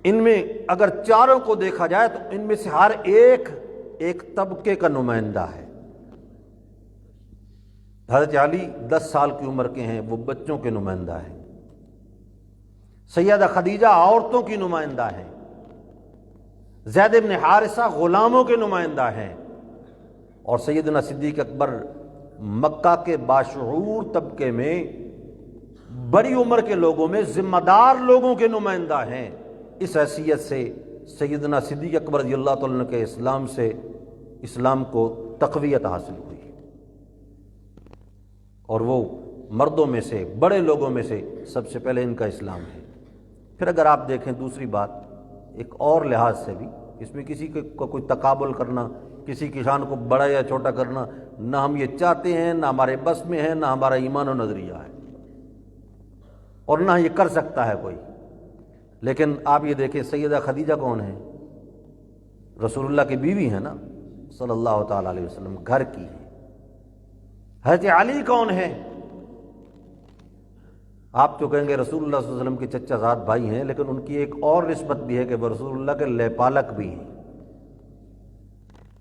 ان میں اگر چاروں کو دیکھا جائے تو ان میں سے ہر ایک طبقے کا نمائندہ ہے۔ حضرت علی 10 سال کی عمر کے ہیں، وہ بچوں کے نمائندہ ہیں۔ سیدہ خدیجہ عورتوں کی نمائندہ ہیں۔ زید بن حارثہ غلاموں کے نمائندہ ہیں، اور سیدنا صدیق اکبر مکہ کے باشعور طبقے میں بڑی عمر کے لوگوں میں ذمہ دار لوگوں کے نمائندہ ہیں۔ اس حیثیت سے سیدنا صدیق اکبر رضی اللہ تعالیٰ عنہ کے اسلام سے اسلام کو تقویت حاصل ہوئی، اور وہ مردوں میں سے بڑے لوگوں میں سے سب سے پہلے ان کا اسلام ہے۔ پھر اگر آپ دیکھیں دوسری بات ایک اور لحاظ سے بھی، اس میں کسی کو کوئی تقابل کرنا، کسی کی شان کو بڑا یا چھوٹا کرنا نہ ہم یہ چاہتے ہیں، نہ ہمارے بس میں ہے، نہ ہمارا ایمان و نظریہ ہے، اور نہ یہ کر سکتا ہے کوئی۔ لیکن آپ یہ دیکھیں سیدہ خدیجہ کون ہے؟ رسول اللہ کی بیوی ہے نا صلی اللہ تعالیٰ علیہ وسلم، گھر کی ہے۔ حضرت علی کون ہے؟ آپ تو کہیں گے رسول اللہ صلی اللہ علیہ وسلم کے چچا زاد بھائی ہیں، لیکن ان کی ایک اور نسبت بھی ہے کہ وہ رسول اللہ کے لے پالک بھی ہیں،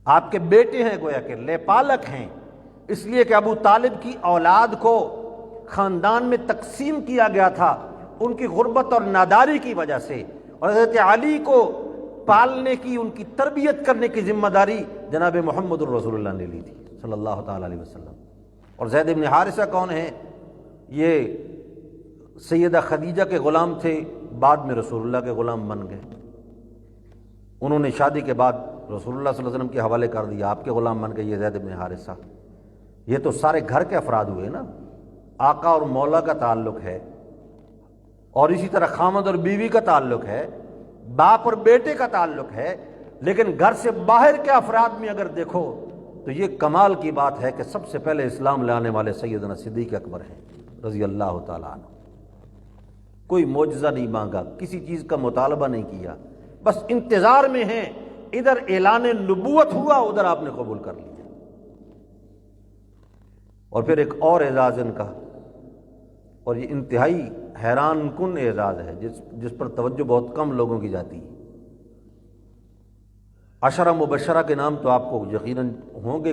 آپ کے بیٹے ہیں، گویا کہ لے پالک ہیں، اس لیے کہ ابو طالب کی اولاد کو خاندان میں تقسیم کیا گیا تھا ان کی غربت اور ناداری کی وجہ سے، اور حضرت علی کو پالنے کی، ان کی تربیت کرنے کی ذمہ داری جناب محمد الرسول اللہ نے لی تھی صلی اللہ تعالیٰ علیہ وسلم۔ اور زید بن حارثہ کون ہیں؟ یہ سیدہ خدیجہ کے غلام تھے، بعد میں رسول اللہ کے غلام بن گئے۔ انہوں نے شادی کے بعد رسول اللہ صلی اللہ علیہ وسلم کے حوالے کر دیا، آپ کے غلام بن گئے یہ زید بن حارثہ، یہ تو سارے گھر کے افراد ہوئے نا، آقا اور مولا کا تعلق ہے، اور اسی طرح خامد اور بیوی کا تعلق ہے، باپ اور بیٹے کا تعلق ہے، لیکن گھر سے باہر کے افراد میں اگر دیکھو تو یہ کمال کی بات ہے کہ سب سے پہلے اسلام لانے والے سیدنا صدیق اکبر ہیں رضی اللہ تعالیٰ عنہ۔ کوئی معجزہ نہیں مانگا، کسی چیز کا مطالبہ نہیں کیا، بس انتظار میں ہیں، ادھر اعلان نبوت ہوا، ادھر آپ نے قبول کر لیا۔ اور پھر ایک اور اعزاز ان کا، اور یہ انتہائی حیران کن اعزاز ہے جس پر توجہ بہت کم لوگوں کی جاتی ہے۔ عشرہ مبشرہ کے نام تو آپ کو یقیناً ہوں گے،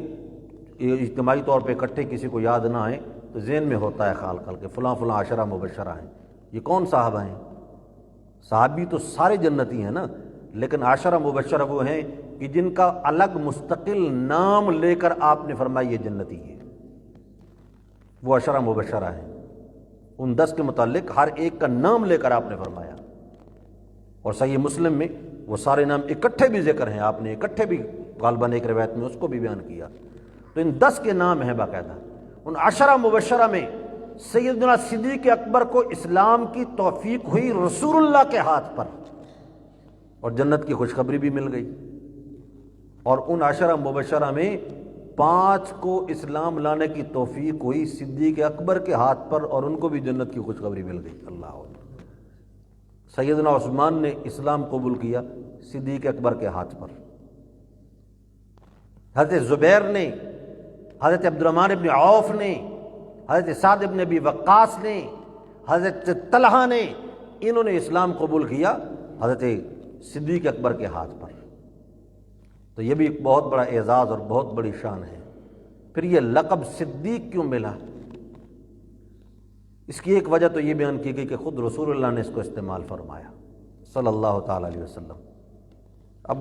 اجتماعی طور پہ اکٹھے کسی کو یاد نہ آئے تو ذہن میں ہوتا ہے خال خال کے فلاں فلاں عشرہ مبشرہ ہیں۔ یہ کون صحابہ ہیں؟ صحابی تو سارے جنتی ہیں نا، لیکن عشرہ مبشرہ وہ ہیں کہ جن کا الگ مستقل نام لے کر آپ نے فرمایا یہ جنتی ہے، وہ عشرہ مبشرہ ہیں۔ ان 10 کے متعلق ہر ایک کا نام لے کر آپ نے فرمایا، اور صحیح مسلم میں وہ سارے نام اکٹھے بھی ذکر ہیں، آپ نے اکٹھے بھی غالباً ایک روایت میں اس کو بھی بیان کیا۔ تو ان 10 کے نام ہیں باقاعدہ۔ ان عشرہ مبشرہ میں سیدنا صدیق اکبر کو اسلام کی توفیق ہوئی رسول اللہ کے ہاتھ پر، اور جنت کی خوشخبری بھی مل گئی۔ اور ان عشرہ مبشرہ میں 5 کو اسلام لانے کی توفیق ہوئی صدیق اکبر کے ہاتھ پر، اور ان کو بھی جنت کی خوشخبری مل گئی۔ اللہ اکبر۔ سیدنا عثمان نے اسلام قبول کیا صدیق اکبر کے ہاتھ پر، حضرت زبیر نے، حضرت عبد الرحمن ابن عوف نے، حضرت سعد ابن ابی وقاص نے، حضرت طلحہ نے، انہوں نے اسلام قبول کیا حضرت صدیق اکبر کے ہاتھ پر۔ تو یہ بھی ایک بہت بڑا اعزاز اور بہت بڑی شان ہے۔ پھر یہ لقب صدیق کیوں ملا؟ اس کی ایک وجہ تو یہ بیان کی گئی کہ خود رسول اللہ نے اس کو استعمال فرمایا صلی اللہ تعالیٰ علیہ وسلم۔ اب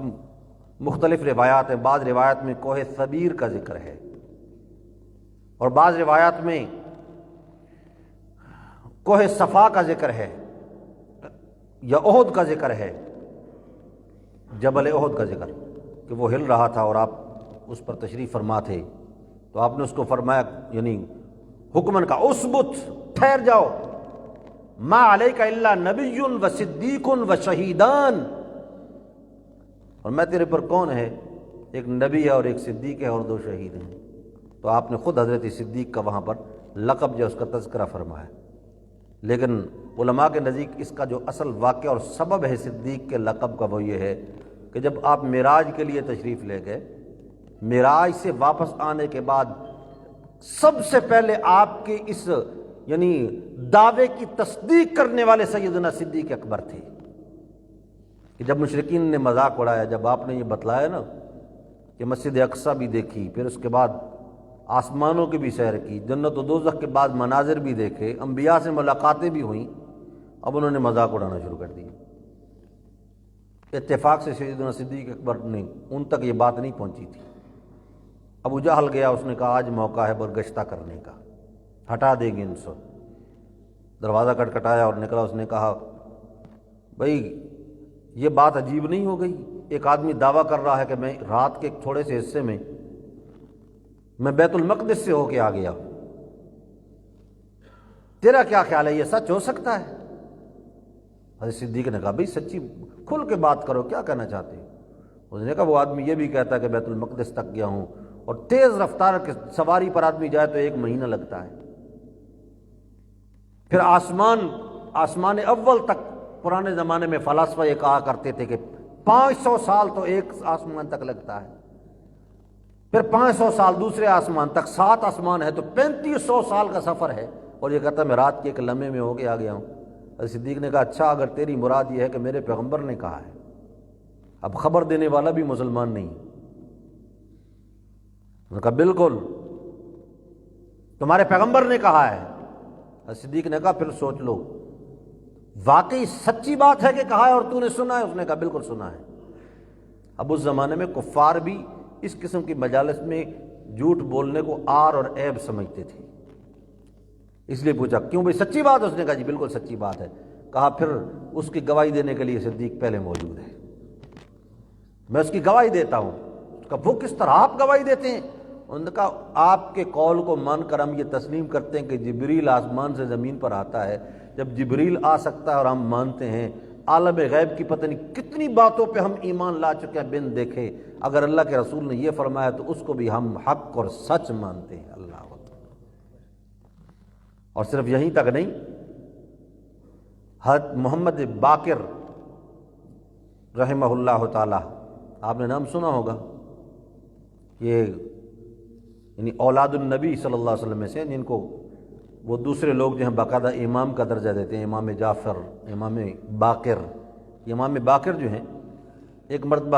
مختلف روایات ہیں، بعض روایات میں کوہ صبیر کا ذکر ہے، اور بعض روایات میں کوہ صفا کا ذکر ہے، یا احد کا ذکر ہے، جبل احد کا ذکر، کہ وہ ہل رہا تھا اور آپ اس پر تشریف فرما تھے، تو آپ نے اس کو فرمایا، یعنی حکمن کا اسبت، ٹھہر جاؤ، ما علیک الا نبی و صدیق و شہیدان، اور میں تیرے پر کون ہے؟ ایک نبی ہے اور ایک صدیق ہے اور 2 شہید ہیں۔ تو آپ نے خود حضرت صدیق کا وہاں پر لقب جو اس کا تذکرہ فرمایا۔ لیکن علماء کے نزدیک اس کا جو اصل واقعہ اور سبب ہے صدیق کے لقب کا، وہ یہ ہے کہ جب آپ معراج کے لیے تشریف لے گئے، معراج سے واپس آنے کے بعد سب سے پہلے آپ کے اس یعنی دعوے کی تصدیق کرنے والے سیدنا صدیق اکبر تھے، کہ جب مشرکین نے مذاق اڑایا، جب آپ نے یہ بتلایا نا کہ مسجد اقصیٰ بھی دیکھی، پھر اس کے بعد آسمانوں کی بھی سیر کی، جنت و دوزخ کے بعد مناظر بھی دیکھے، انبیاء سے ملاقاتیں بھی ہوئیں، اب انہوں نے مذاق اڑانا شروع کر دی۔ اتفاق سے سیدنا صدیق اکبر نے ان تک یہ بات نہیں پہنچی تھی۔ ابو جہل گیا، اس نے کہا آج موقع ہے برگشتہ کرنے کا، ہٹا دیں گے ان سے۔ دروازہ کھٹکھٹایا اور نکلا، اس نے کہا بھائی یہ بات عجیب نہیں ہو گئی؟ ایک آدمی دعویٰ کر رہا ہے کہ میں رات کے ایک تھوڑے سے حصے میں بیت المقدس سے ہو کے آ گیا، تیرا کیا خیال ہے، یہ سچ ہو سکتا ہے؟ حضرت صدیق نے کہا بھائی سچی کھل کے بات کرو، کیا کہنا چاہتے ہو؟ اس نے کہا وہ آدمی یہ بھی کہتا ہے کہ بیت المقدس تک گیا ہوں، اور تیز رفتار کے سواری پر آدمی جائے تو 1 مہینہ لگتا ہے۔ پھر آسمان اول تک پرانے زمانے میں فلاسفہ یہ کہا کرتے تھے کہ 500 سال تو ایک آسمان تک لگتا ہے، پھر 500 سال دوسرے آسمان تک، 7 آسمان ہے تو 3500 سال کا سفر ہے، اور یہ کہتا میں رات کے ایک لمحے میں ہو کے آ گیا ہوں۔ حضرت صدیق نے کہا اچھا اگر تیری مراد یہ ہے کہ میرے پیغمبر نے کہا ہے، اب خبر دینے والا بھی مسلمان نہیں۔ انہوں نے کہا بالکل تمہارے پیغمبر نے کہا ہے۔ حضرت صدیق نے کہا پھر سوچ لو واقعی سچی بات ہے کہ کہا ہے اور تو نے سنا ہے؟ اس نے کہا بالکل سنا ہے۔ اب اس زمانے میں کفار بھی اس قسم کی مجالس میں جھوٹ بولنے کو عار اور عیب سمجھتے تھے، اس لیے پوچھا کیوں بھائی سچی بات ہے؟ اس نے کہا جی بالکل سچی بات ہے۔ کہا پھر اس کی گواہی دینے کے لیے صدیق پہلے موجود ہے۔ میں اس کی گواہی دیتا ہوں۔ اس کا وہ کس طرح آپ گواہی دیتے ہیں؟ انہوں نے کہا آپ کے قول کو مان کر ہم یہ تسلیم کرتے ہیں کہ جبریل آسمان سے زمین پر آتا ہے۔ جب جبریل آ سکتا ہے اور ہم مانتے ہیں، عالم غیب کی پتہ نہیں کتنی باتوں پہ ہم ایمان لا چکے ہیں بن دیکھے، اگر اللہ کے رسول نے یہ فرمایا تو اس کو بھی ہم حق اور سچ مانتے ہیں۔ اللہ اکبر۔ اور صرف یہیں تک نہیں، حضرت محمد باقر رحمہ اللہ تعالی، آپ نے نام سنا ہوگا، یہ یعنی اولاد النبی صلی اللہ علیہ وسلم میں سے، جن کو وہ دوسرے لوگ جو ہیں باقاعدہ امام کا درجہ دیتے ہیں، امام جعفر، امام باقر۔ امام باقر جو ہیں، ایک مرتبہ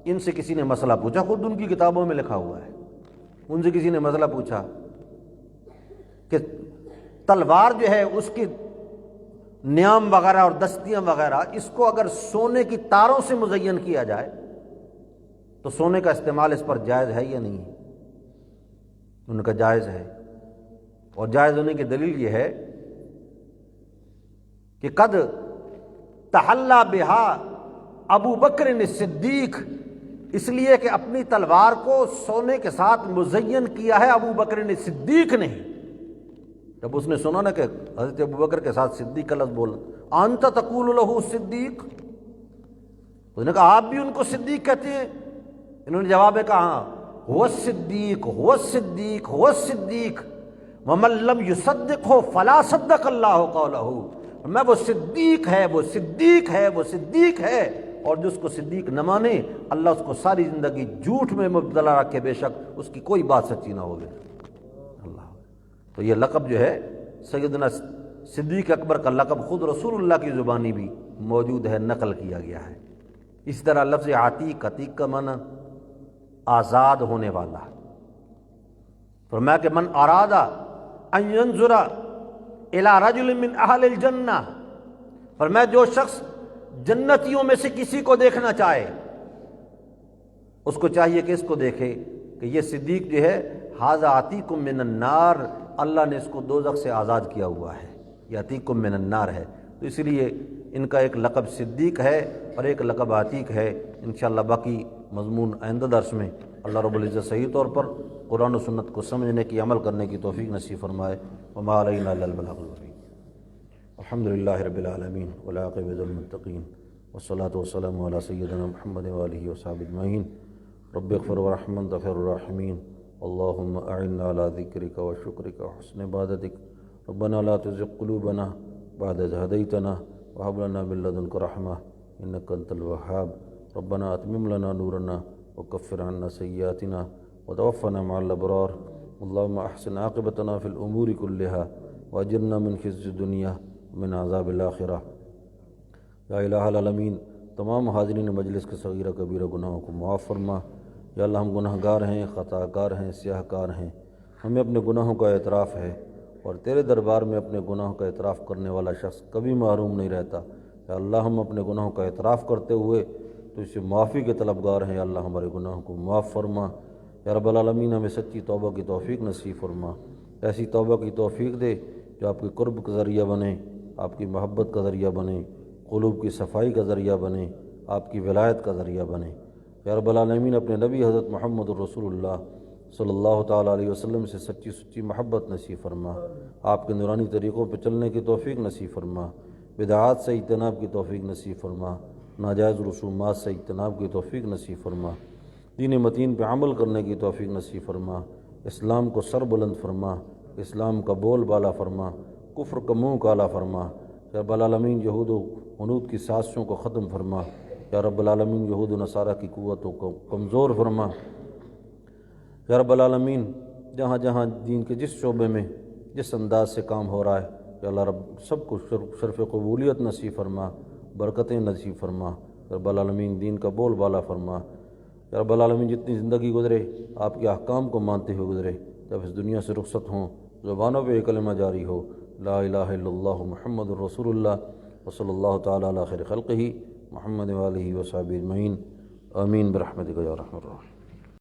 ان سے کسی نے مسئلہ پوچھا، خود ان کی کتابوں میں لکھا ہوا ہے، ان سے کسی نے مسئلہ پوچھا کہ تلوار جو ہے اس کی نیام وغیرہ اور دستیاں وغیرہ، اس کو اگر سونے کی تاروں سے مزین کیا جائے تو سونے کا استعمال اس پر جائز ہے یا نہیں ہے؟ ان کا جائز ہے، اور جائز ہونے کی دلیل یہ ہے کہ قد تحلی بہا ابو بکر صدیق، اس لیے کہ اپنی تلوار کو سونے کے ساتھ مزین کیا ہے ابو بکر صدیق نے۔ جب اس نے سنا نا کہ حضرت ابو بکر کے ساتھ صدیق کا لفظ بولا، انت تقول لہ صدیق، اس نے کہا آپ بھی ان کو صدیق کہتے ہیں؟ انہوں نے جواب میں کہا ہاں، هو الصدیق هو الصدیق هو الصدیق ومن لم يصدقه فلا صدق اللہ قولہ، میں وہ صدیق ہے، وہ صدیق ہے، وہ صدیق ہے، اور جس کو صدیق نہ مانے اللہ اس کو ساری زندگی جھوٹ میں مبتلا رکھے، بے شک اس کی کوئی بات سچی نہ ہوگی۔ اللہ، تو یہ لقب جو ہے سیدنا صدیق اکبر کا لقب خود رسول اللہ کی زبانی بھی موجود ہے، نقل کیا گیا ہے۔ اسی طرح لفظ عتیق، عتیق کا معنی آزاد ہونے والا، فرمایا کہ من اراد ان ينظر الى رجل من اہل الجنہ، فرمایا جو شخص جنتیوں میں سے کسی کو دیکھنا چاہے اس کو چاہیے کہ اس کو دیکھے کہ یہ صدیق جو ہے ھذا عتیق من النار، اللہ نے اس کو دوزخ سے آزاد کیا ہوا ہے، یہ عتیق من النار ہے۔ تو اس لیے ان کا ایک لقب صدیق ہے اور ایک لقب عتیق ہے۔ انشاءاللہ باقی مضمون آئندہ درس میں اللہ رب العزت صحیح طور پر قرآن و سنت کو سمجھنے کی، عمل کرنے کی توفیق نصیب فرمائے۔ وما علینا الا البلاغ المبین۔ الحمدللہ رب العالمین والعاقبۃ للمتقین والصلاۃ والسلام علی سیدنا محمد وآلہ وصحبہ اجمعین۔ رب اغفر وارحم انت خیر الراحمین، اللہم اعنا علی ذکرک وشکرک وحسن عبادتک، ربنا لا تزغ قلوبنا بعد اذ ہدیتنا وہب لنا من لدنک رحمہ انک انت الوہاب، ربنا اتمم لنا نورنا وکفر عنا سیئاتنا وتوفنا مع الابرار، اللهم احسن عاقبتنا في الامور كلها واجرنا من خزي الدنيا ومن عذاب الاخرہ۔ یا الہ العالمین، تمام حاضرین مجلس کے صغیرہ کبیرہ گناہوں کو معاف فرما۔ یا اللہ، ہم گناہ گار ہیں، خطا کار ہیں، سیاہ کار ہیں، ہمیں اپنے گناہوں کا اعتراف ہے، اور تیرے دربار میں اپنے گناہوں کا اعتراف کرنے والا شخص کبھی محروم نہیں رہتا۔ یا اللہ، ہم اپنے گناہوں کا اعتراف کرتے ہوئے تو اس سے معافی کے طلبگار ہیں۔ یا اللہ، ہمارے گناہوں کو معاف فرما۔ یا رب العالمین، ہمیں سچی توبہ کی توفیق نصیب فرما، ایسی توبہ کی توفیق دے جو آپ کے قرب کا ذریعہ بنے، آپ کی محبت کا ذریعہ بنے، قلوب کی صفائی کا ذریعہ بنے، آپ کی ولایت کا ذریعہ بنے۔ یا رب العالمین، اپنے نبی حضرت محمد الرسول اللہ صلی اللہ تعالیٰ علیہ وسلم سے سچی سچی محبت نصیب فرما، آپ کے نورانی طریقوں پہ چلنے کی توفیق نصیب فرما، بدعات سے اجتناب کی توفیق نصیب فرما، ناجائز رسومات سے اجتناب کی توفیق نصیب فرما، دین متین پہ عمل کرنے کی توفیق نصیب فرما، اسلام کو سر بلند فرما، اسلام کا بول بالا فرما، کفر کا منہ کالا فرما۔ یا رب العالمین، یہود و حنود کی سازشوں کو ختم فرما۔ یا رب العالمین، یہود و نصارہ کی قوتوں کو کمزور فرما۔ یا رب العالمین، جہاں جہاں دین کے جس شعبے میں جس انداز سے کام ہو رہا ہے، یا اللہ رب سب کو شرف قبولیت نصیب فرما، برکتیں نصیب فرما۔ یا رب العالمین، دین کا بول بالا فرما۔ یا رب العالمین، جتنی زندگی گزرے آپ کے احکام کو مانتے ہوئے گزرے، جب اس دنیا سے رخصت ہوں زبانوں پہ یہ کلمہ جاری ہو، لا الہ الا اللہ محمد الرسول اللہ، وصلی اللہ تعالیٰ علی خیر خلقہ محمد وآلہ وصحبہ اجمعین، آمین برحمتک یا ارحم الراحمین۔